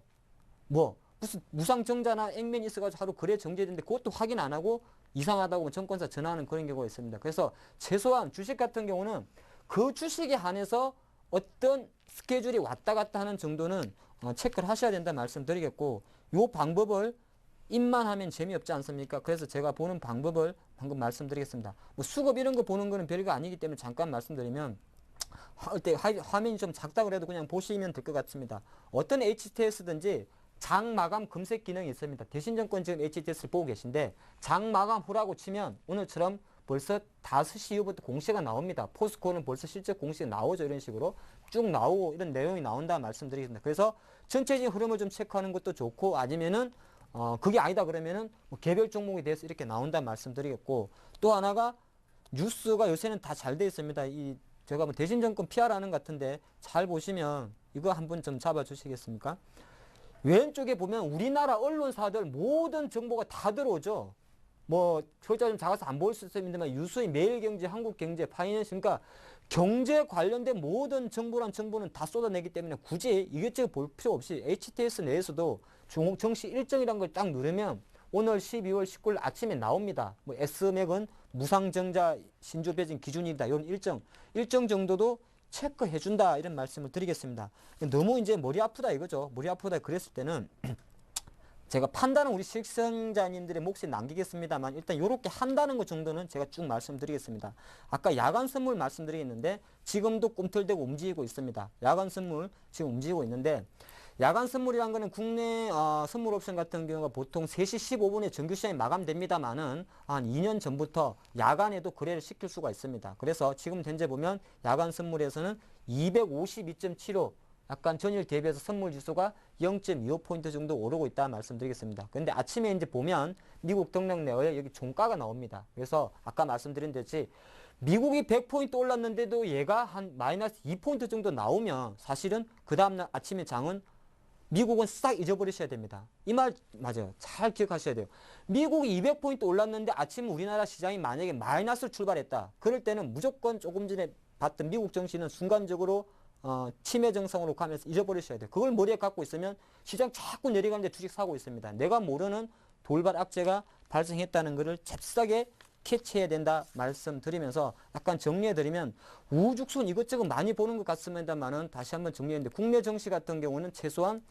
무슨 무상증자나 액면이 있어가지고 하루 거래 정지했는데 그것도 확인 안 하고 이상하다고 증권사 전화하는 그런 경우가 있습니다. 그래서 최소한 주식 같은 경우는 그 주식에 한해서 어떤 스케줄이 왔다 갔다 하는 정도는 체크를 하셔야 된다 말씀드리겠고 이 방법을 입만 하면 재미없지 않습니까? 그래서 제가 보는 방법을 방금 말씀드리겠습니다. 수급 이런 거 보는 거는 별거 아니기 때문에 잠깐 말씀드리면 화면이 좀 작다 그래도 그냥 보시면 될 것 같습니다. 어떤 HTS든지 장 마감 검색 기능이 있습니다. 대신증권 지금 HTS를 보고 계신데 장 마감 후라고 치면 오늘처럼 벌써 5시 이후부터 공시가 나옵니다. 포스코는 벌써 실제 공시가 나오죠. 이런 식으로 쭉 나오고 이런 내용이 나온다 말씀드리겠습니다. 그래서 전체적인 흐름을 좀 체크하는 것도 좋고 아니면은 그게 아니다 그러면은 개별 종목에 대해서 이렇게 나온다 말씀드리겠고 또 하나가 뉴스가 요새는 다 잘 돼 있습니다. 제가 대신증권 PR하는 것 같은데 잘 보시면 이거 한번 좀 잡아 주시겠습니까? 왼쪽에 보면 우리나라 언론사들 모든 정보가 다 들어오죠. 글자 좀 작아서 안 보일 수 있습니다만 유수인 매일경제, 한국경제, 파이낸스 그러니까 경제 관련된 모든 정보는 다 쏟아내기 때문에 굳이 이것저것 볼 필요 없이 HTS 내에서도 정시 일정이라는 걸 딱 누르면 오늘 12월 19일 아침에 나옵니다. 뭐 S맥은 무상증자 신조 배진 기준이다. 이런 일정 정도도 체크해준다. 이런 말씀을 드리겠습니다. 너무 이제 머리 아프다 이거죠. 머리 아프다 그랬을 때는 제가 판단은 우리 시청자님들의 몫에 남기겠습니다만 일단 이렇게 한다는 것 정도는 제가 쭉 말씀드리겠습니다. 아까 야간 선물 말씀드리겠는데 지금도 꿈틀대고 움직이고 있습니다. 야간 선물 지금 움직이고 있는데 야간 선물이란 거는 국내 선물 옵션 같은 경우가 보통 3시 15분에 정규 시장이 마감됩니다만은 한 2년 전부터 야간에도 거래를 시킬 수가 있습니다. 그래서 지금 현재 보면 야간 선물에서는 252.75 약간 전일 대비해서 선물 지수가 0.25포인트 정도 오르고 있다 말씀드리겠습니다. 근데 아침에 이제 보면 미국 등락 내에 여기 종가가 나옵니다. 그래서 아까 말씀드린 듯이 미국이 100포인트 올랐는데도 얘가 한 마이너스 2포인트 정도 나오면 사실은 그 다음날 아침에 장은 미국은 싹 잊어버리셔야 됩니다. 이 말 맞아요. 잘 기억하셔야 돼요. 미국이 200포인트 올랐는데 아침 우리나라 시장이 만약에 마이너스로 출발했다. 그럴 때는 무조건 조금 전에 봤던 미국 증시는 순간적으로 치매 증상으로 가면서 잊어버리셔야 돼요. 그걸 머리에 갖고 있으면 시장 자꾸 내려가는데 주식 사고 있습니다. 내가 모르는 돌발 악재가 발생했다는 것을 잽싸게 캐치해야 된다 말씀드리면서 약간 정리해드리면 우죽순 이것저것 많이 보는 것 같습니다만은 다시 한번 정리했는데 국내 증시 같은 경우는 최소한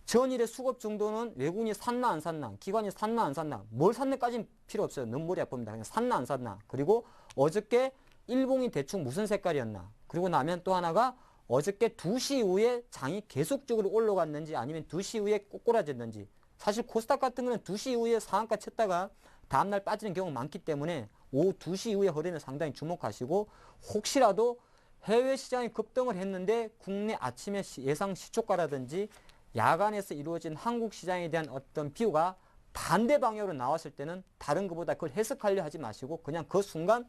전일의 수급 정도는 외국인이 샀나 안 샀나, 기관이 샀나 안 샀나, 뭘 샀나까지는 필요 없어요. 너무 머리 아픕니다. 그냥 샀나 안 샀나. 그리고 어저께 일봉이 대충 무슨 색깔이었나. 그리고 나면 또 하나가 어저께 2시 이후에 장이 계속적으로 올라갔는지 아니면 2시 이후에 꼬꾸라졌는지. 사실 코스닥 같은 거는 2시 이후에 상한가 쳤다가 다음날 빠지는 경우가 많기 때문에 오후 2시 이후에 흐름에 상당히 주목하시고 혹시라도 해외 시장이 급등을 했는데 국내 아침에 예상 시초가라든지 야간에서 이루어진 한국 시장에 대한 어떤 비유가 반대 방향으로 나왔을 때는 다른 것보다 그걸 해석하려 하지 마시고 그냥 그 순간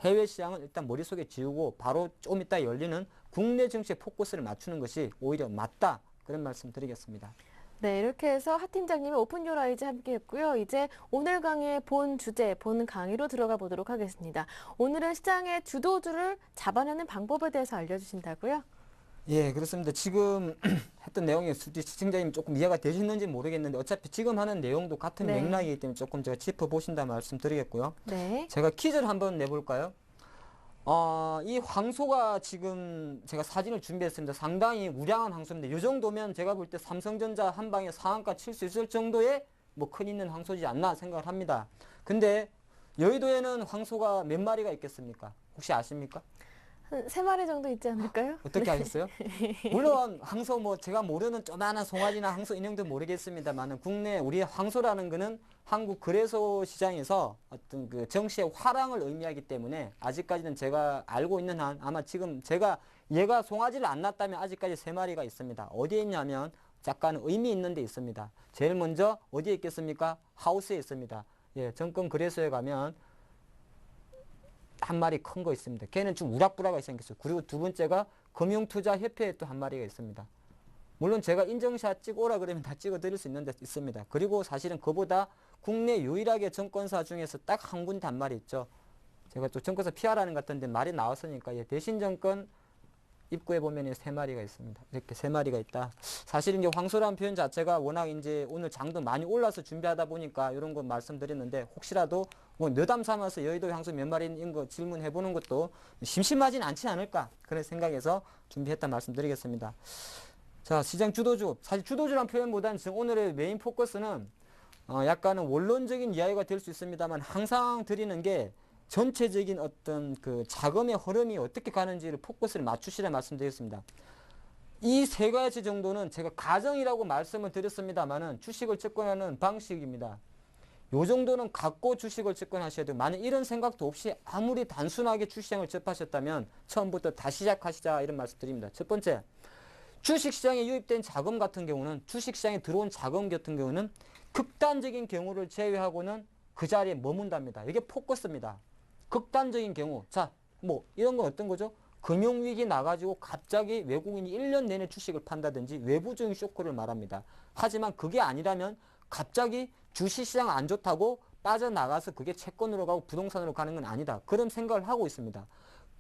해외 시장은 일단 머릿속에 지우고 바로 좀 이따 열리는 국내 증시에 포커스를 맞추는 것이 오히려 맞다. 그런 말씀 드리겠습니다. 네, 이렇게 해서 하 팀장님의 오픈 요라이즈 함께 했고요. 이제 오늘 강의 본 주제, 본 강의로 들어가 보도록 하겠습니다. 오늘은 시장의 주도주를 잡아내는 방법에 대해서 알려주신다고요? 예, 그렇습니다. 지금 했던 내용이 시청자님 조금 이해가 되시는지 모르겠는데 어차피 지금 하는 내용도 같은 네. 맥락이기 때문에 조금 제가 짚어보신다 말씀드리겠고요. 네. 제가 퀴즈를 한번 내볼까요? 이 황소가 지금 제가 사진을 준비했습니다. 상당히 우량한 황소인데 이 정도면 제가 볼 때 삼성전자 한 방에 상한가 칠 수 있을 정도의 뭐 큰 있는 황소지 않나 생각을 합니다. 근데 여의도에는 황소가 몇 마리가 있겠습니까? 혹시 아십니까? 한 3마리 정도 있지 않을까요? 어떻게 아셨어요? 물론 황소 뭐 제가 모르는 조그마한 송아지나 황소 인형도 모르겠습니다만은 국내 우리 황소라는 거는 한국 거래소 시장에서 어떤 그 정시의 화랑을 의미하기 때문에 아직까지는 제가 알고 있는 한 아마 지금 제가 얘가 송아지를 안 낳았다면 아직까지 3마리가 있습니다. 어디에 있냐면 약간 의미 있는 데 있습니다. 제일 먼저 어디에 있겠습니까? 하우스에 있습니다. 예, 정권 거래소에 가면 한 마리 큰 거 있습니다. 걔는 좀 우락부락하게 생겼어요. 그리고 두 번째가 금융투자협회에 또 한 마리가 있습니다. 물론 제가 인증샷 찍어오라 그러면 다 찍어드릴 수 있는 데 있습니다. 그리고 사실은 그보다 국내 유일하게 증권사 중에서 딱 한 군데 한 마리 있죠. 제가 또 증권사 PR하는 것 같은데 말이 나왔으니까 예, 대신증권 입구에 보면 3마리가 있습니다. 이렇게 3마리가 있다. 사실 이제 황소라는 표현 자체가 워낙 이제 오늘 장도 많이 올라서 준비하다 보니까 이런 거 말씀드렸는데 혹시라도 뭐 너담 삼아서 여의도 황소 몇 마리인 거 질문해 보는 것도 심심하진 않지 않을까 그런 생각에서 준비했다 말씀드리겠습니다. 자, 시장 주도주. 사실 주도주란 표현보다는 지금 오늘의 메인 포커스는 약간은 원론적인 이야기가 될 수 있습니다만 항상 드리는 게 전체적인 어떤 그 자금의 흐름이 어떻게 가는지를 포커스를 맞추시라 말씀드렸습니다. 이 3가지 정도는 제가 가정이라고 말씀을 드렸습니다만은 주식을 접근하는 방식입니다. 요 정도는 갖고 주식을 접근하셔야 돼요. 만약 이런 생각도 없이 아무리 단순하게 주시장을 접하셨다면 처음부터 다시 시작하시자 이런 말씀 드립니다. 첫 번째, 주식시장에 유입된 자금 같은 경우는 주식시장에 들어온 자금 같은 경우는 극단적인 경우를 제외하고는 그 자리에 머문답니다. 이게 포커스입니다. 극단적인 경우. 자, 뭐 이런 건 어떤 거죠? 금융위기 나가지고 갑자기 외국인이 1년 내내 주식을 판다든지 외부적인 쇼크를 말합니다. 하지만 그게 아니라면 갑자기 주식시장 안 좋다고 빠져나가서 그게 채권으로 가고 부동산으로 가는 건 아니다. 그런 생각을 하고 있습니다.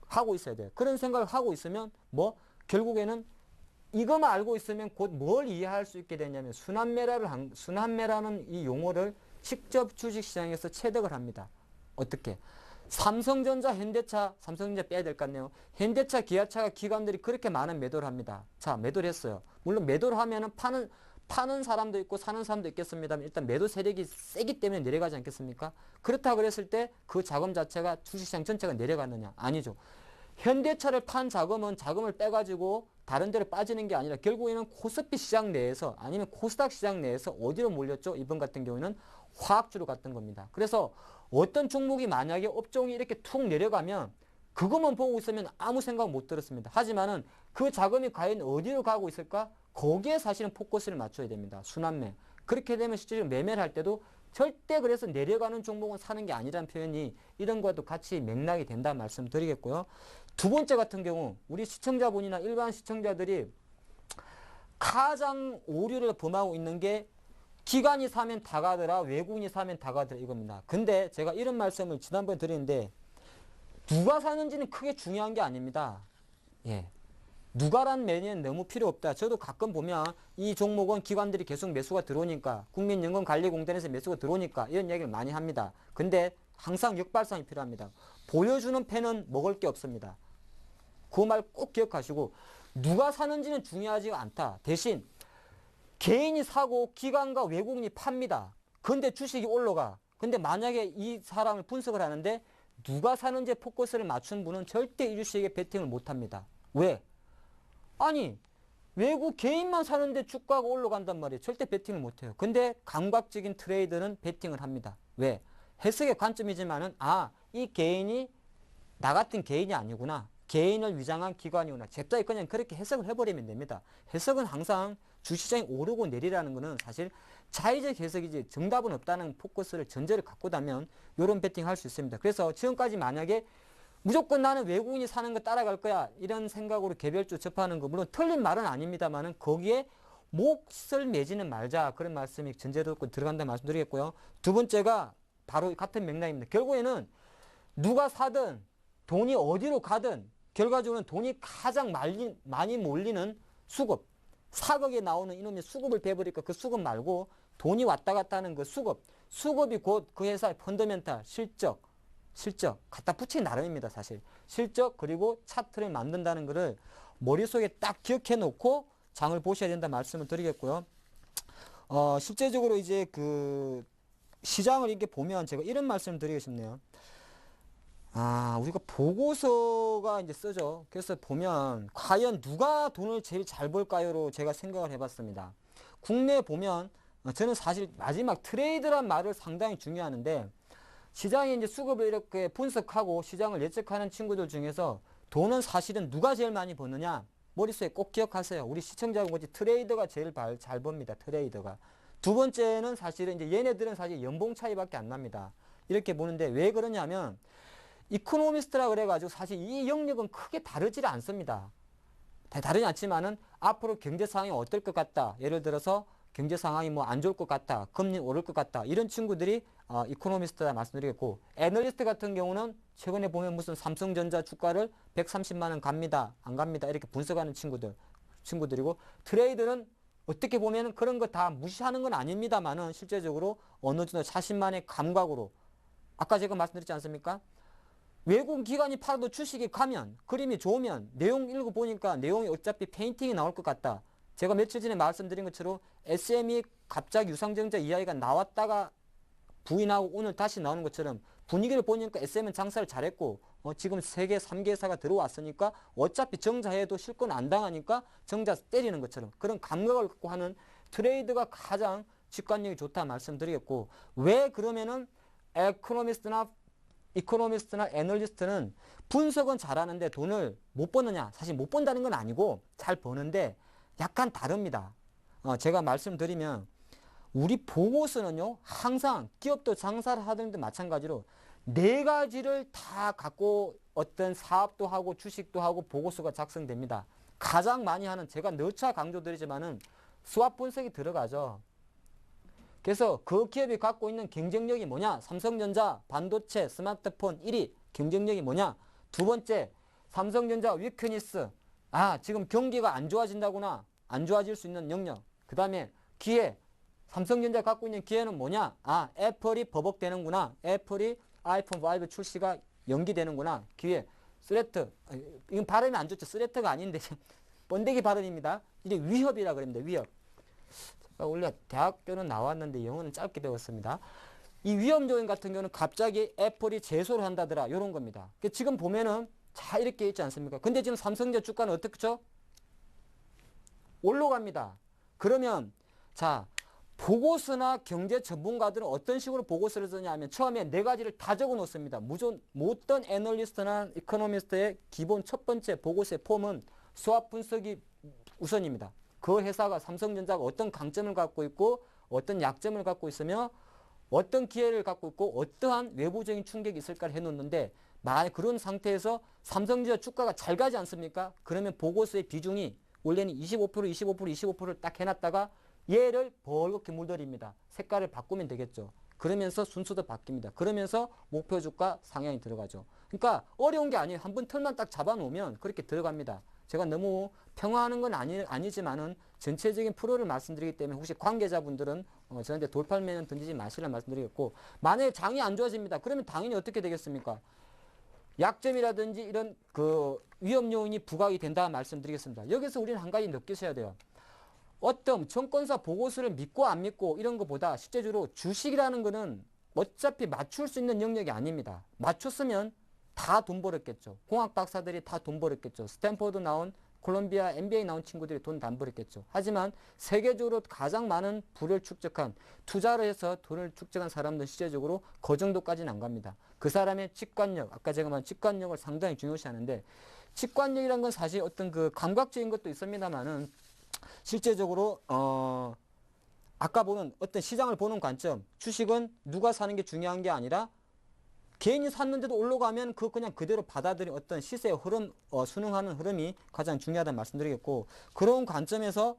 하고 있어야 돼요. 그런 생각을 하고 있으면 뭐 결국에는 이것만 알고 있으면 곧 뭘 이해할 수 있게 되냐면 순환매라는 이 용어를 직접 주식시장에서 체득을 합니다. 어떻게? 삼성전자, 현대차, 삼성전자 빼야 될 것 같네요. 현대차, 기아차가 기관들이 그렇게 많은 매도를 합니다. 자, 매도를 했어요. 물론 매도를 하면은 파는 사람도 있고 사는 사람도 있겠습니다만 일단 매도 세력이 세기 때문에 내려가지 않겠습니까? 그렇다 그랬을 때 그 자금 자체가 주식시장 전체가 내려갔느냐? 아니죠. 현대차를 판 자금은 자금을 빼가지고 다른 데로 빠지는 게 아니라 결국에는 코스피 시장 내에서 아니면 코스닥 시장 내에서 어디로 몰렸죠? 이번 같은 경우는 화학주로 갔던 겁니다. 그래서 어떤 종목이 만약에 업종이 이렇게 툭 내려가면 그것만 보고 있으면 아무 생각 못 들었습니다. 하지만은 그 자금이 과연 어디로 가고 있을까? 거기에 사실은 포커스를 맞춰야 됩니다. 순환매. 그렇게 되면 실제로 매매를 할 때도 절대 그래서 내려가는 종목은 사는 게 아니라는 표현이 이런 것도 같이 맥락이 된다 말씀드리겠고요. 두 번째 같은 경우 우리 시청자분이나 일반 시청자들이 가장 오류를 범하고 있는 게 기관이 사면 다 가더라, 외국인이 사면 다 가더라 이겁니다. 근데 제가 이런 말씀을 지난번에 드렸는데 누가 사는지는 크게 중요한 게 아닙니다. 예. 누가란 매니는 너무 필요 없다. 저도 가끔 보면 이 종목은 기관들이 계속 매수가 들어오니까 국민연금관리공단에서 매수가 들어오니까 이런 이야기를 많이 합니다. 근데 항상 역발상이 필요합니다. 보여주는 패는 먹을 게 없습니다. 그 말 꼭 기억하시고 누가 사는지는 중요하지가 않다. 대신 개인이 사고 기관과 외국인이 팝니다. 근데 주식이 올라가. 근데 만약에 이 사람을 분석을 하는데 누가 사는지에 포커스를 맞춘 분은 절대 이 주식에 베팅을 못합니다. 왜? 아니 외국 개인만 사는데 주가가 올라간단 말이에요. 절대 베팅을 못해요. 근데 감각적인 트레이더는 베팅을 합니다. 왜? 해석의 관점이지만은 이 개인이 나 같은 개인이 아니구나. 개인을 위장한 기관이구나. 잽싸게 그냥 그렇게 해석을 해버리면 됩니다. 해석은 항상 주시장이 오르고 내리라는 것은 사실 자의적 해석이지 정답은 없다는 포커스를 전제를 갖고 나면 이런 베팅 할 수 있습니다. 그래서 지금까지 만약에 무조건 나는 외국인이 사는 거 따라갈 거야 이런 생각으로 개별주 접하는 거 물론 틀린 말은 아닙니다만은 거기에 몫을 매지는 말자 그런 말씀이 전제로 들어간다는 말씀드리겠고요. 두 번째가 바로 같은 맥락입니다. 결국에는 누가 사든 돈이 어디로 가든 결과적으로는 돈이 가장 많이 몰리는 수급 사극에 나오는 이놈의 수급을 배버리니까 그 수급 말고 돈이 왔다 갔다 하는 그 수급이 곧 그 회사의 펀더멘탈 실적 갖다 붙이기 나름입니다. 사실 실적 그리고 차트를 만든다는 것을 머릿속에 딱 기억해 놓고 장을 보셔야 된다 말씀을 드리겠고요. 실제적으로 이제 그 시장을 이렇게 보면 제가 이런 말씀을 드리고 싶네요. 우리가 보고서가 이제 쓰죠. 그래서 보면 과연 누가 돈을 제일 잘 벌까요로 제가 생각을 해봤습니다. 국내에 보면 저는 사실 마지막 트레이드란 말을 상당히 중요하는데 시장에 이제 수급을 이렇게 분석하고 시장을 예측하는 친구들 중에서 돈은 사실은 누가 제일 많이 버느냐? 머릿속에 꼭 기억하세요. 우리 시청자분이 트레이더가 제일 잘 법니다. 트레이더가. 두 번째는 사실은 이제 얘네들은 사실 연봉 차이밖에 안 납니다. 이렇게 보는데 왜 그러냐면 이코노미스트라 그래가지고 사실 이 영역은 크게 다르지 않습니다. 다르지 않지만은 앞으로 경제 상황이 어떨 것 같다. 예를 들어서 경제 상황이 뭐 안 좋을 것 같다. 금리 오를 것 같다. 이런 친구들이 이코노미스트라 말씀드리겠고 애널리스트 같은 경우는 최근에 보면 무슨 삼성전자 주가를 130만 원 갑니다. 안 갑니다. 이렇게 분석하는 친구들이고 트레이드는 어떻게 보면 그런 거 다 무시하는 건 아닙니다만은 실제적으로 어느 정도 자신만의 감각으로 아까 제가 말씀드렸지 않습니까? 외국 기관이 팔아도 주식이 가면 그림이 좋으면 내용 읽어보니까 내용이 어차피 페인팅이 나올 것 같다. 제가 며칠 전에 말씀드린 것처럼 SM이 갑자기 유상증자 이야기가 나왔다가 부인하고 오늘 다시 나오는 것처럼 분위기를 보니까 SM은 장사를 잘했고 지금 세계 3개 회사가 들어왔으니까 어차피 정자해도 실권 안 당하니까 정자 때리는 것처럼 그런 감각을 갖고 하는 트레이드가 가장 직관력이 좋다 말씀드리겠고 왜 그러면은 이코노미스트나 애널리스트는 분석은 잘하는데 돈을 못 버느냐? 사실 못 번다는 건 아니고 잘 버는데 약간 다릅니다. 제가 말씀드리면 우리 보고서는요 항상 기업도 장사를 하는데 마찬가지로 네 가지를 다 갖고 어떤 사업도 하고 주식도 하고 보고서가 작성됩니다. 가장 많이 하는 제가 너차 강조드리지만은 스왑 분석이 들어가죠. 그래서 그 기업이 갖고 있는 경쟁력이 뭐냐? 삼성전자, 반도체, 스마트폰 1위 경쟁력이 뭐냐? 두 번째, 삼성전자 위크니스. 지금 경기가 안 좋아진다구나. 안 좋아질 수 있는 영역. 그 다음에 기회. 삼성전자 갖고 있는 기회는 뭐냐? 아, 애플이 버벅대는구나. 애플이 아이폰 5 출시가 연기되는구나. 기회. 스레트. 이건 발음이 안 좋죠. 스레트가 아닌데 번데기 발음입니다. 이게 위협이라 그럽니다. 위협. 제가 원래 대학교는 나왔는데 영어는 짧게 배웠습니다. 이 위험 요인 같은 경우는 갑자기 애플이 제소를 한다더라. 이런 겁니다. 지금 보면은 자 이렇게 있지 않습니까? 근데 지금 삼성전자 주가는 어떻죠? 올라갑니다. 그러면 자 보고서나 경제 전문가들은 어떤 식으로 보고서를 쓰냐면 처음에 네 가지를 다 적어 놓습니다. 모든 애널리스트나 이코노미스트의 기본 첫 번째 보고서의 폼은 수학 분석이 우선입니다. 그 회사가 삼성전자가 어떤 강점을 갖고 있고 어떤 약점을 갖고 있으며 어떤 기회를 갖고 있고 어떠한 외부적인 충격이 있을까를 해놓는데 만약 그런 상태에서 삼성전자 주가가 잘 가지 않습니까? 그러면 보고서의 비중이 원래는 25%를 딱 해놨다가 얘를 벌겋게 물들입니다. 색깔을 바꾸면 되겠죠. 그러면서 순서도 바뀝니다. 그러면서 목표 주가 상향이 들어가죠. 그러니까 어려운 게 아니에요. 한번 틀만 딱 잡아놓으면 그렇게 들어갑니다. 제가 너무 평화하는 건 아니지만은 전체적인 프로를 말씀드리기 때문에 혹시 관계자분들은 저한테 돌팔매는 던지지 마시라 말씀드리겠고 만약에 장이 안 좋아집니다. 그러면 당연히 어떻게 되겠습니까? 약점이라든지 이런 그 위험 요인이 부각이 된다 말씀드리겠습니다. 여기서 우리는 한 가지 느끼셔야 돼요. 어떤 정권사 보고서를 믿고 안 믿고 이런 것보다 실제적으로 주식이라는 거는 어차피 맞출 수 있는 영역이 아닙니다. 맞췄으면 다 돈 벌었겠죠. 공학 박사들이 다 돈 벌었겠죠. 스탠포드 나온 콜롬비아 MBA 나온 친구들이 돈 안 벌었겠죠. 하지만 세계적으로 가장 많은 부를 축적한 투자를 해서 돈을 축적한 사람들은 실제적으로 그 정도까지는 안 갑니다. 그 사람의 직관력, 아까 제가 말한 직관력을 상당히 중요시하는데 직관력이란 건 사실 어떤 그 감각적인 것도 있습니다만은 실제적으로 아까 보는 어떤 시장을 보는 관점, 주식은 누가 사는 게 중요한 게 아니라 개인이 샀는데도 올라가면 그거 그냥 그대로 받아들인 어떤 시세의 흐름, 순응하는 흐름이 가장 중요하다는 말씀드리겠고 그런 관점에서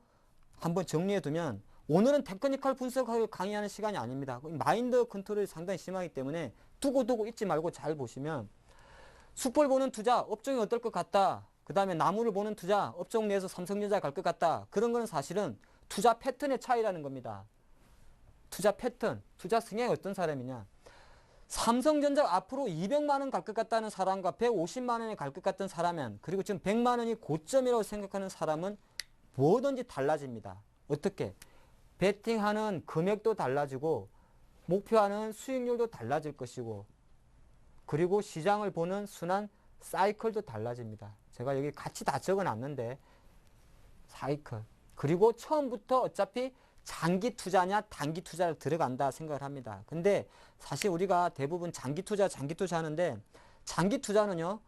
한번 정리해 두면 오늘은 테크니컬 분석을 강의하는 시간이 아닙니다. 마인드 컨트롤이 상당히 심하기 때문에 두고두고 잊지 말고 잘 보시면 숯불 보는 투자, 업종이 어떨 것 같다. 그 다음에 나무를 보는 투자, 업종 내에서 삼성전자 갈 것 같다. 그런 거는 사실은 투자 패턴의 차이라는 겁니다. 투자 패턴, 투자 성향이 어떤 사람이냐. 삼성전자 앞으로 200만 원 갈 것 같다는 사람과 150만 원에 갈 것 같은 사람은 그리고 지금 100만 원이 고점이라고 생각하는 사람은 뭐든지 달라집니다. 어떻게? 베팅하는 금액도 달라지고 목표하는 수익률도 달라질 것이고 그리고 시장을 보는 순환 사이클도 달라집니다. 제가 여기 같이 다 적어놨는데 사이클 그리고 처음부터 어차피 장기 투자냐 단기 투자를 들어간다 생각을 합니다. 근데 사실 우리가 대부분 장기 투자 하는데 장기 투자는요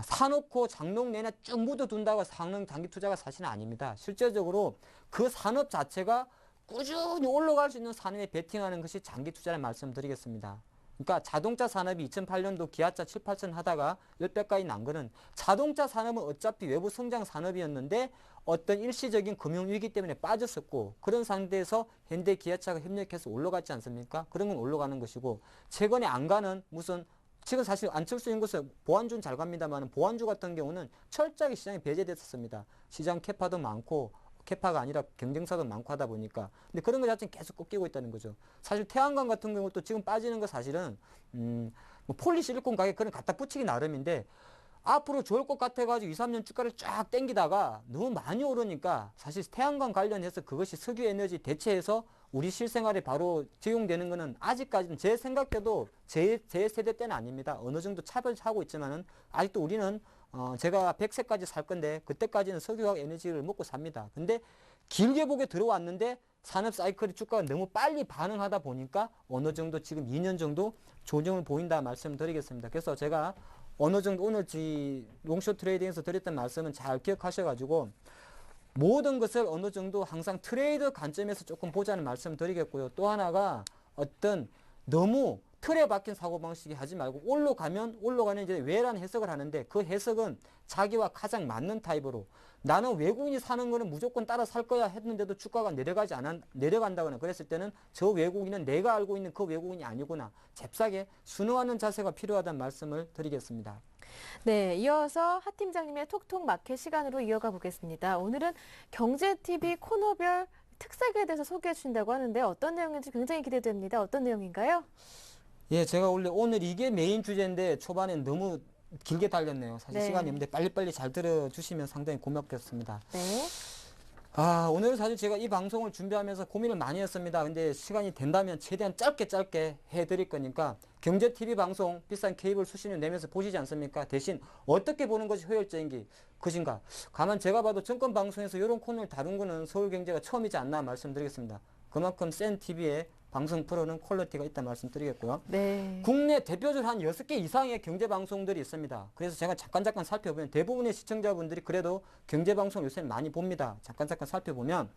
사놓고 장롱 내내 쭉 묻어둔다고 사는 장기 투자가 사실은 아닙니다. 실제적으로 그 산업 자체가 꾸준히 올라갈 수 있는 산업에 베팅하는 것이 장기 투자를 말씀드리겠습니다. 그러니까 자동차 산업이 2008년도 기아차 7, 8천 하다가 역배까지 난 거는 자동차 산업은 어차피 외부 성장 산업이었는데 어떤 일시적인 금융위기 때문에 빠졌었고 그런 상태에서 현대 기아차가 협력해서 올라갔지 않습니까? 그런 건 올라가는 것이고 최근에 안 가는 무슨 지금 사실 안철수 연구소 보안주는 잘 갑니다만 보안주 같은 경우는 철저하게 시장에 배제됐었습니다. 시장 캐파도 많고 캐파가 아니라 경쟁사도 많고 하다 보니까 근데 그런 것 자체는 계속 꺾이고 있다는 거죠. 사실 태양광 같은 경우도 지금 빠지는 거 사실은 뭐 폴리실리콘 가격 그런 갖다 붙이기 나름인데 앞으로 좋을 것 같아가지고 2, 3년 주가를 쫙 땡기다가 너무 많이 오르니까 사실 태양광 관련해서 그것이 석유 에너지 대체해서 우리 실생활에 바로 적용되는 거는 아직까지는 제 생각대도 제 세대 때는 아닙니다. 어느 정도 차별하고 있지만은 아직도 우리는 제가 100세까지 살 건데 그때까지는 석유와 에너지를 먹고 삽니다. 근데 길게 보게 들어왔는데 산업 사이클이 주가가 너무 빨리 반응하다 보니까 어느 정도 지금 2년 정도 조정을 보인다 말씀드리겠습니다. 그래서 제가 어느 정도 오늘 롱숏 트레이딩에서 드렸던 말씀은 잘 기억하셔가지고 모든 것을 어느 정도 항상 트레이드 관점에서 조금 보자는 말씀 드리겠고요. 또 하나가 어떤 너무 틀에 박힌 사고방식이 하지 말고 올라가는 이제 왜라는 해석을 하는데 그 해석은 자기와 가장 맞는 타입으로 나는 외국인이 사는 거는 무조건 따라 살 거야 했는데도 주가가 내려간다거나 그랬을 때는 저 외국인은 내가 알고 있는 그 외국인이 아니구나. 잽싸게 순응하는 자세가 필요하다는 말씀을 드리겠습니다. 네, 이어서 하 팀장님의 톡톡 마켓 시간으로 이어가 보겠습니다. 오늘은 경제TV 코너별 특사기에 대해서 소개해 주신다고 하는데 어떤 내용인지 굉장히 기대됩니다. 어떤 내용인가요? 예, 제가 원래 오늘 이게 메인 주제인데 초반에 너무 길게 달렸네요. 사실 네. 시간이 없는데 빨리빨리 잘 들어주시면 상당히 고맙겠습니다. 네. 오늘은 사실 제가 이 방송을 준비하면서 고민을 많이 했습니다. 근데 시간이 된다면 최대한 짧게 해드릴 거니까 경제TV 방송 비싼 케이블 수신료 내면서 보시지 않습니까? 대신 어떻게 보는 것이 효율적인 것인가? 가만 제가 봐도 정권방송에서 이런 코너를 다룬 거는 서울경제가 처음이지 않나 말씀드리겠습니다. 그만큼 센 TV의 방송 프로는 퀄리티가 있다 말씀드리겠고요. 네. 국내 대표적으로 한 6개 이상의 경제방송들이 있습니다. 그래서 제가 잠깐 살펴보면 대부분의 시청자분들이 그래도 경제방송 요새 많이 봅니다. 잠깐 살펴보면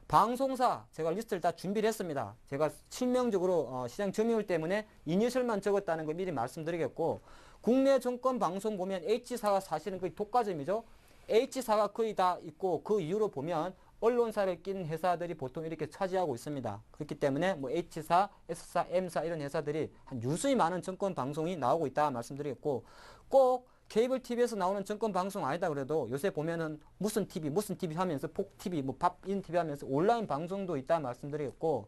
방송사 제가 리스트를 다 준비를 했습니다. 제가 실명적으로 시장 점유율 때문에 이니셜만 적었다는 거 미리 말씀드리겠고, 국내 정권 방송 보면 H사가 사실은 거의 독과점이죠. H사가 거의 다 있고 그 이후로 보면 언론사를 낀 회사들이 보통 이렇게 차지하고 있습니다. 그렇기 때문에 뭐 H사, S사, M사 이런 회사들이 한 유수히 많은 정권 방송이 나오고 있다 말씀드리겠고, 꼭 케이블 TV에서 나오는 정권 방송 아니다 그래도 요새 보면은 무슨 TV 하면서 폭 TV, 뭐 밥인 TV 하면서 온라인 방송도 있다 말씀드리겠고,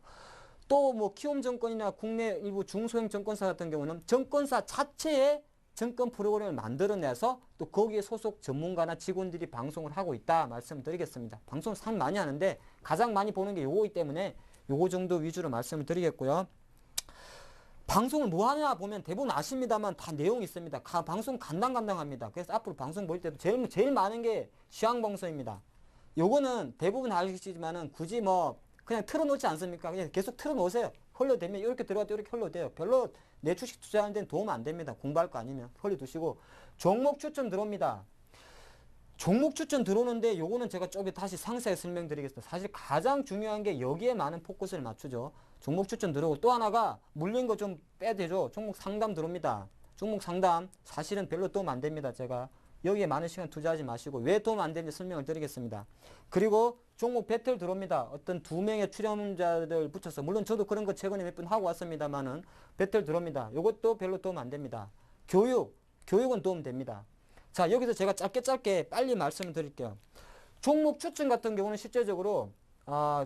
또 뭐 키움 정권이나 국내 일부 중소형 정권사 같은 경우는 정권사 자체에 정권 프로그램을 만들어내서 또 거기에 소속 전문가나 직원들이 방송을 하고 있다 말씀드리겠습니다. 방송을 상 많이 하는데 가장 많이 보는 게 요거이기 때문에 요거 정도 위주로 말씀을 드리겠고요. 방송을 뭐 하냐 보면 대부분 아십니다만 다 내용이 있습니다. 방송 간당간당합니다. 그래서 앞으로 방송 볼 때도 제일 많은 게 시황방송입니다. 요거는 대부분 아시지만은 굳이 뭐 그냥 틀어놓지 않습니까? 그냥 계속 틀어놓으세요. 흘러대면 이렇게 들어가도 이렇게 흘러대요. 별로 내 주식 투자하는 데는 도움 안 됩니다. 공부할 거 아니면 흘려두시고, 종목 추천 들어옵니다. 종목 추천 들어오는데 요거는 제가 좀 다시 상세히 설명드리겠습니다. 사실 가장 중요한 게 여기에 많은 포커스를 맞추죠. 종목 추천 들어오고 또 하나가 물린 거 좀 빼야 되죠. 종목 상담 들어옵니다. 종목 상담 사실은 별로 도움 안 됩니다. 제가 여기에 많은 시간 투자하지 마시고 왜 도움 안 되는지 설명을 드리겠습니다. 그리고 종목 배틀 들어옵니다. 어떤 2명의 출연자들 붙여서, 물론 저도 그런 거 최근에 몇 번 하고 왔습니다만은 배틀 들어옵니다. 이것도 별로 도움 안 됩니다. 교육은 도움 됩니다. 자, 여기서 제가 짧게 빨리 말씀을 드릴게요. 종목 추천 같은 경우는 실제적으로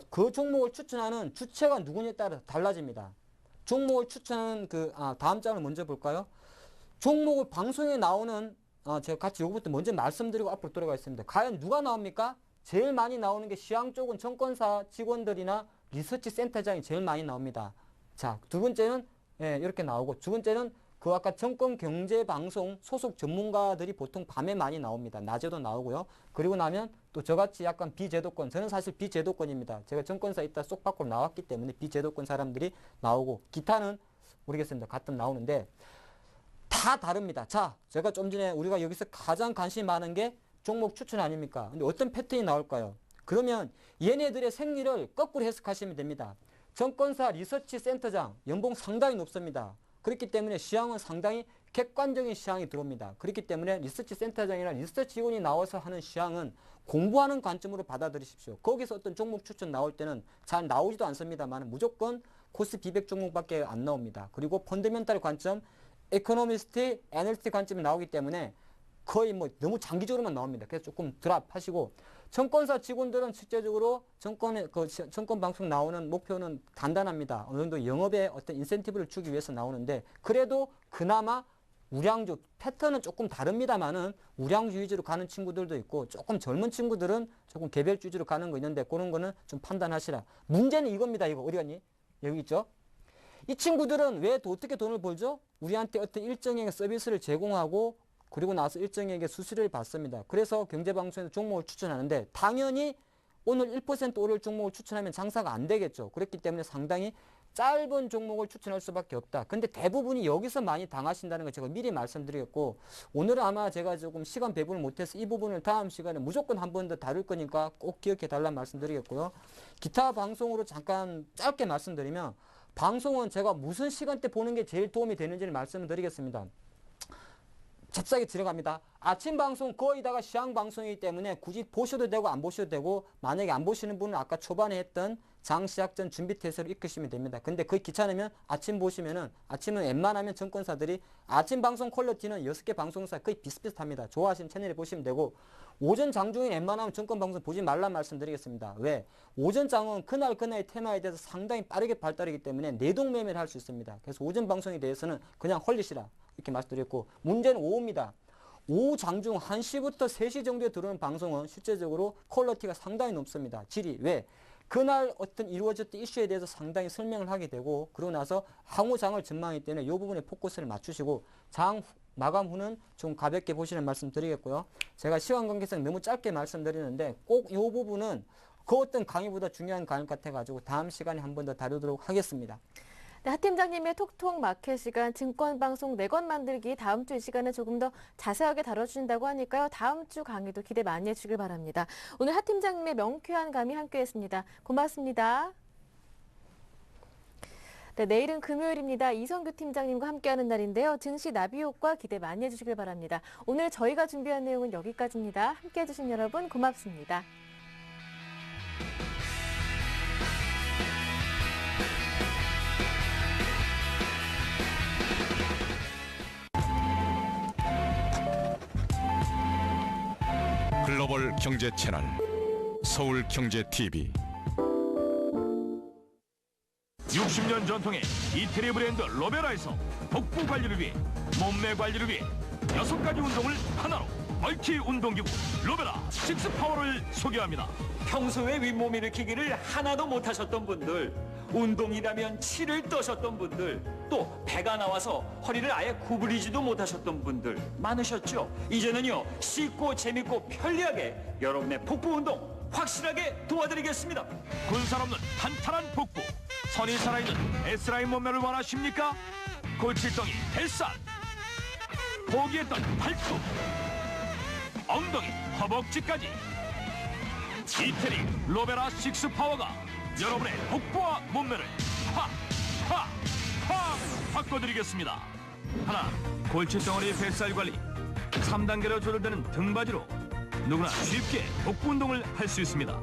그 종목을 추천하는 주체가 누구냐에 따라 달라집니다. 종목을 추천하는 다음 장을 먼저 볼까요? 종목을 방송에 나오는 제가 같이 요거부터 먼저 말씀드리고 앞으로 들어가겠습니다. 과연 누가 나옵니까? 제일 많이 나오는 게 시황 쪽은 정권사 직원들이나 리서치 센터장이 제일 많이 나옵니다. 자, 두 번째는 이렇게 나오고, 두 번째는 그 아까 정권 경제 방송 소속 전문가들이 보통 밤에 많이 나옵니다. 낮에도 나오고요. 그리고 나면 또 저같이 약간 비제도권, 저는 사실 비제도권입니다. 제가 정권사 있다 쏙 밖으로 나왔기 때문에 비제도권 사람들이 나오고, 기타는 모르겠습니다. 가끔 나오는데 다 다릅니다. 자, 제가 좀 전에 우리가 여기서 가장 관심이 많은 게 종목 추천 아닙니까? 근데 어떤 패턴이 나올까요? 그러면 얘네들의 생리를 거꾸로 해석하시면 됩니다. 정권사 리서치 센터장 연봉 상당히 높습니다. 그렇기 때문에 시황은 상당히 객관적인 시황이 들어옵니다. 그렇기 때문에 리서치 센터장이나 리서치 직원이 나와서 하는 시황은 공부하는 관점으로 받아들이십시오. 거기서 어떤 종목 추천 나올 때는 잘 나오지도 않습니다만 무조건 코스피 200 종목밖에 안 나옵니다. 그리고 펀더멘탈 관점, 에코노미스트, 애널리스트 관점이 나오기 때문에 거의 뭐 너무 장기적으로만 나옵니다. 그래서 조금 드랍하시고, 정권사 직원들은 실제적으로 정권 방송 나오는 목표는 간단합니다. 어느 정도 영업에 어떤 인센티브를 주기 위해서 나오는데, 그래도 그나마 우량주 패턴은 조금 다릅니다만은 우량주 위주로 가는 친구들도 있고, 조금 젊은 친구들은 조금 개별주 위주로 가는 거 있는데 그런 거는 좀 판단하시라. 문제는 이겁니다. 이거 어디 갔니? 여기 있죠. 이 친구들은 왜 어떻게 돈을 벌죠? 우리한테 어떤 일정의 서비스를 제공하고 그리고 나서 일정에게 수수료를 받습니다. 그래서 경제방송에서 종목을 추천하는데 당연히 오늘 1% 오를 종목을 추천하면 장사가 안 되겠죠. 그렇기 때문에 상당히 짧은 종목을 추천할 수밖에 없다. 근데 대부분이 여기서 많이 당하신다는 걸 제가 미리 말씀드리겠고, 오늘은 아마 제가 조금 시간 배분을 못해서 이 부분을 다음 시간에 무조건 한 번 더 다룰 거니까 꼭 기억해 달라는 말씀드리겠고요. 기타 방송으로 잠깐 짧게 말씀드리면, 방송은 제가 무슨 시간대 보는 게 제일 도움이 되는지를 말씀을 드리겠습니다. 잽싸게 들어갑니다. 아침 방송 거의 다가 시황 방송이기 때문에 굳이 보셔도 되고 안 보셔도 되고, 만약에 안 보시는 분은 아까 초반에 했던 장 시작 전 준비 태세로 이끄시면 됩니다. 근데 그게 귀찮으면 아침 보시면은, 아침은 웬만하면 정권사들이 아침 방송 퀄리티는 6개 방송사 거의 비슷비슷합니다. 좋아하시는 채널에 보시면 되고, 오전 장중에 웬만하면 증권방송 보지 말라 말씀드리겠습니다. 왜? 오전 장은 그날의 테마에 대해서 상당히 빠르게 발달하기 때문에 내동매매를 할 수 있습니다. 그래서 오전 방송에 대해서는 그냥 헐리시라 이렇게 말씀드렸고, 문제는 오후입니다. 오후 장중 1시부터 3시 정도에 들어오는 방송은 실제적으로 퀄리티가 상당히 높습니다. 질이. 왜? 그날 어떤 이루어졌던 이슈에 대해서 상당히 설명을 하게 되고, 그러고 나서 향후 장을 전망하기 때문에 이 부분에 포커스를 맞추시고 장 마감 후는 좀 가볍게 보시는 말씀 드리겠고요. 제가 시간 관계상 너무 짧게 말씀드리는데 꼭 이 부분은 그 어떤 강의보다 중요한 강의 같아가지고 다음 시간에 한 번 더 다루도록 하겠습니다. 네, 하 팀장님의 톡톡 마켓 시간 증권방송 4권 만들기 다음 주 이 시간에 조금 더 자세하게 다뤄주신다고 하니까요. 다음 주 강의도 기대 많이 해주길 바랍니다. 오늘 하 팀장님의 명쾌한 감이 함께했습니다. 고맙습니다. 네, 내일은 금요일입니다. 이성규 팀장님과 함께하는 날인데요. 증시 나비 효과 기대 많이 해주시길 바랍니다. 오늘 저희가 준비한 내용은 여기까지입니다. 함께해주신 여러분 고맙습니다. 글로벌 경제 채널 서울경제TV 60년 전통의 이태리 브랜드 로베라에서 복부 관리를 위해 몸매 관리를 위해 6가지 운동을 하나로 멀티 운동기구 로베라 식스파워를 소개합니다. 평소에 윗몸 일으키기를 하나도 못하셨던 분들, 운동이라면 치를 떠셨던 분들, 또 배가 나와서 허리를 아예 구부리지도 못하셨던 분들 많으셨죠? 이제는요, 쉽고 재밌고 편리하게 여러분의 복부 운동 확실하게 도와드리겠습니다. 군살 없는 탄탄한 복부, 선이 살아있는 S라인 몸매를 원하십니까? 골칫덩이, 뱃살, 포기했던 팔뚝, 엉덩이, 허벅지까지 이태리 로베라 식스파워가 여러분의 복부와 몸매를 바꿔드리겠습니다. 하나, 골칫덩어리 뱃살 관리. 3단계로 조절되는 등받이로 누구나 쉽게 복부 운동을 할 수 있습니다.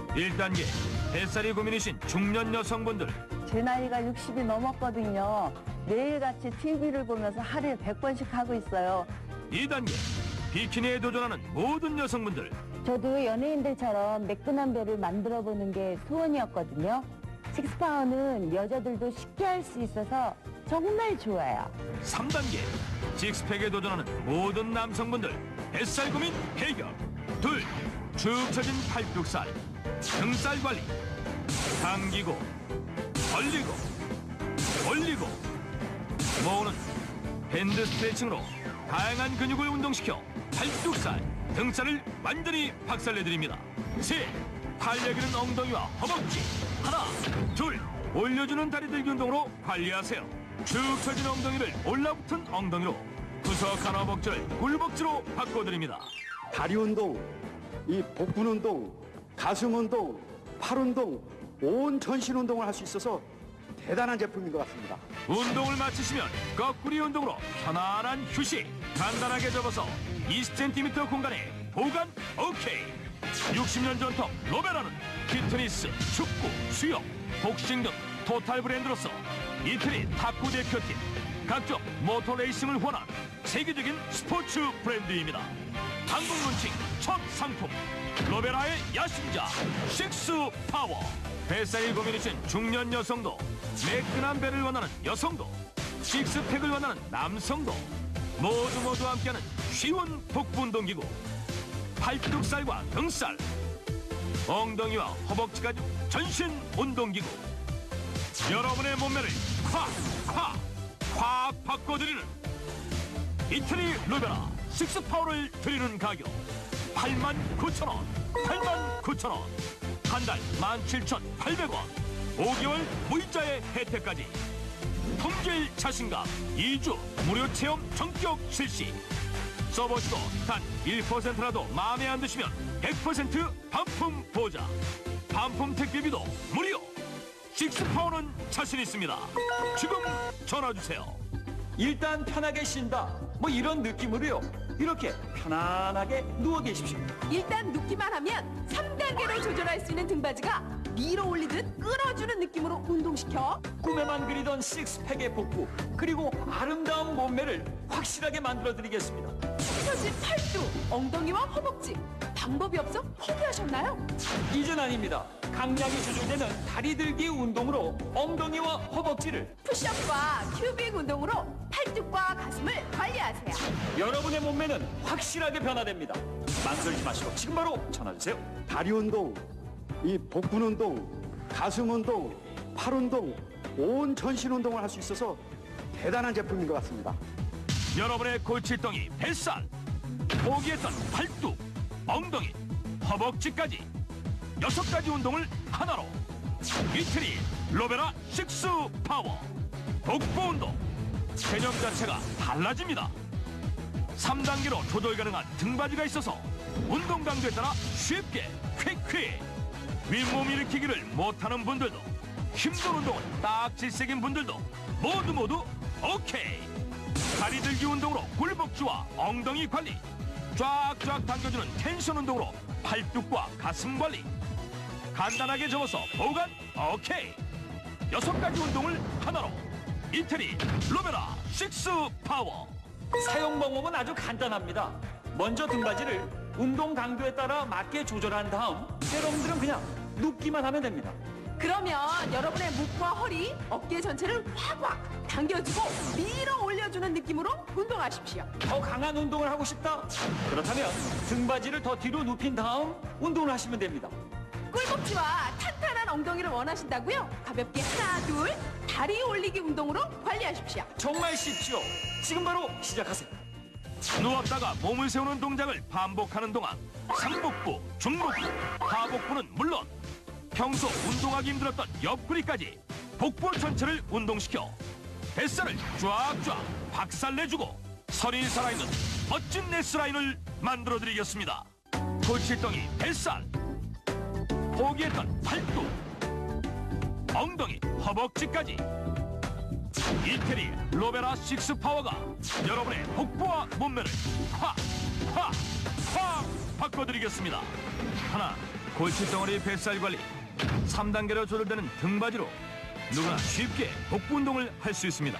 1단계, 뱃살이 고민이신 중년 여성분들. 제 나이가 60이 넘었거든요. 매일같이 TV를 보면서 하루에 100번씩 하고 있어요. 2단계, 비키니에 도전하는 모든 여성분들. 저도 연예인들처럼 매끈한 배를 만들어보는 게 소원이었거든요. 식스파워는 여자들도 쉽게 할 수 있어서 정말 좋아요. 3단계, 식스팩에 도전하는 모든 남성분들. 뱃살 고민 해결. 2, 축 처진 팔뚝살, 등살 관리. 당기고, 벌리고, 올리고, 모으는 밴드 스트레칭으로 다양한 근육을 운동시켜 팔뚝살, 등살을 완전히 박살내드립니다. 3, 탄력있는 엉덩이와 허벅지. 하나, 둘, 올려주는 다리 들기 운동으로 관리하세요. 축 처진 엉덩이를 올라붙은 엉덩이로, 구석한 허벅지를 굴벅지로 바꿔드립니다. 다리 운동, 이 복부 운동, 가슴 운동, 팔 운동, 온 전신 운동을 할 수 있어서 대단한 제품인 것 같습니다. 운동을 마치시면 거꾸리 운동으로 편안한 휴식. 간단하게 접어서 20cm 공간에 보관 오케이. 60년 전통 로베라는 피트니스, 축구, 수영, 복싱 등 토탈 브랜드로서 이태리 탁구 대표팀, 각종 모터 레이싱을 후원한 세계적인 스포츠 브랜드입니다. 한국 론칭 첫 상품 로베라의 야심작 식스파워. 뱃살이 고민이신 중년 여성도, 매끈한 배를 원하는 여성도, 식스팩을 원하는 남성도 모두 함께하는 쉬운 복부 운동기구. 팔뚝살과 등살, 엉덩이와 허벅지까지 전신 운동기구. 여러분의 몸매를 확 바꿔드리는 이태리 로베라 식스파워를 드리는 가격 89,000원. 89,000원. 한 달 17,800원. 5개월 무이자의 혜택까지. 품질 자신감 2주 무료 체험 전격 실시. 써보시고 단 1%라도 마음에 안 드시면 100% 반품 보장. 반품 택배비도 무료. 식스파워는 자신 있습니다. 지금 전화주세요. 일단 편하게 쉰다, 뭐 이런 느낌으로요, 이렇게 편안하게 누워 계십시오. 일단 눕기만 하면 3단계로 조절할 수 있는 등받이가 밀어 올리듯 끌어주는 느낌으로 운동시켜 꿈에만 그리던 식스팩의 복부, 그리고 아름다운 몸매를 확실하게 만들어 드리겠습니다. 허벅지, 팔뚝, 엉덩이와 허벅지. 방법이 없어 포기하셨나요? 이젠 아닙니다. 강약이 조절되는 다리 들기 운동으로 엉덩이와 허벅지를, 푸시업과 큐빅 운동으로 팔뚝과 가슴을 관리하세요. 여러분의 몸매는 확실하게 변화됩니다. 망설이지 마시고 지금 바로 전화주세요. 다리 운동, 이 복근 운동, 가슴 운동, 팔 운동, 온 전신 운동을 할 수 있어서 대단한 제품인 것 같습니다. 여러분의 골칫덩이, 뱃살, 포기했던 팔뚝, 엉덩이, 허벅지까지 6가지 운동을 하나로. 이태리 로베라 식스 파워 복부 운동. 개념 자체가 달라집니다. 3단계로 조절 가능한 등받이가 있어서 운동 강도에 따라 쉽게 퀵 윗몸 일으키기를 못하는 분들도, 힘든 운동을 딱 질색인 분들도 모두 오케이. 다리 들기 운동으로 굴복주와 엉덩이 관리, 쫙쫙 당겨주는 텐션 운동으로 팔뚝과 가슴 관리, 간단하게 접어서 보관 오케이. 6가지 운동을 하나로. 이태리 로베라 식스 파워. 사용 방법은 아주 간단합니다. 먼저 등받이를 운동 강도에 따라 맞게 조절한 다음 여러분들은 그냥 눕기만 하면 됩니다. 그러면 여러분의 목과 허리, 어깨 전체를 확확 당겨주고 밀어 올려주는 느낌으로 운동하십시오. 더 강한 운동을 하고 싶다? 그렇다면 등받이를 더 뒤로 눕힌 다음 운동을 하시면 됩니다. 꿀벅지와 탄탄한 엉덩이를 원하신다고요? 가볍게 하나, 둘, 다리 올리기 운동으로 관리하십시오. 정말 쉽죠? 지금 바로 시작하세요. 누웠다가 몸을 세우는 동작을 반복하는 동안 상복부, 중복부, 하복부는 물론 평소 운동하기 힘들었던 옆구리까지 복부 전체를 운동시켜 뱃살을 쫙쫙 박살내주고 설이 살아있는 멋진 S라인을 만들어드리겠습니다. 골칫덩이, 뱃살, 포기했던 팔뚝, 엉덩이, 허벅지까지 이태리 로베라 식스 파워가 여러분의 복부와 몸매를 확 바꿔드리겠습니다. 하나, 골칫덩어리 뱃살 관리. 3단계로 조절되는 등받이로 누구나 쉽게 복부 운동을 할 수 있습니다.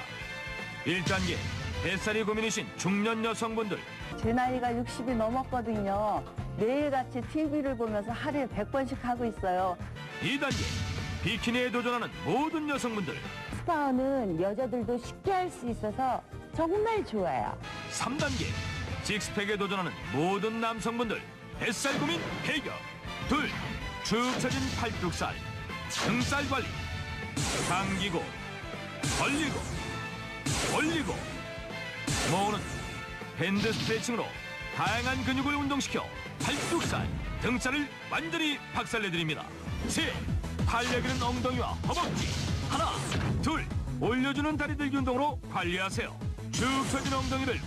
1단계, 뱃살이 고민이신 중년 여성분들. 제 나이가 60이 넘었거든요. 매일같이 TV를 보면서 하루에 100번씩 하고 있어요. 2단계, 비키니에 도전하는 모든 여성분들. 스파는 여자들도 쉽게 할 수 있어서 정말 좋아요. 3단계, 식스팩에 도전하는 모든 남성분들. 뱃살 고민 해결. 둘, 축 처진 팔뚝살, 등살 관리. 당기고 벌리고 올리고 모으는 밴드 스트레칭으로 다양한 근육을 운동시켜 팔뚝살, 등살을 완전히 박살내드립니다. 셋, 탄력있는 엉덩이와 허벅지. 하나, 둘, 올려주는 다리 들기 운동으로 관리하세요. 축 처진 엉덩이를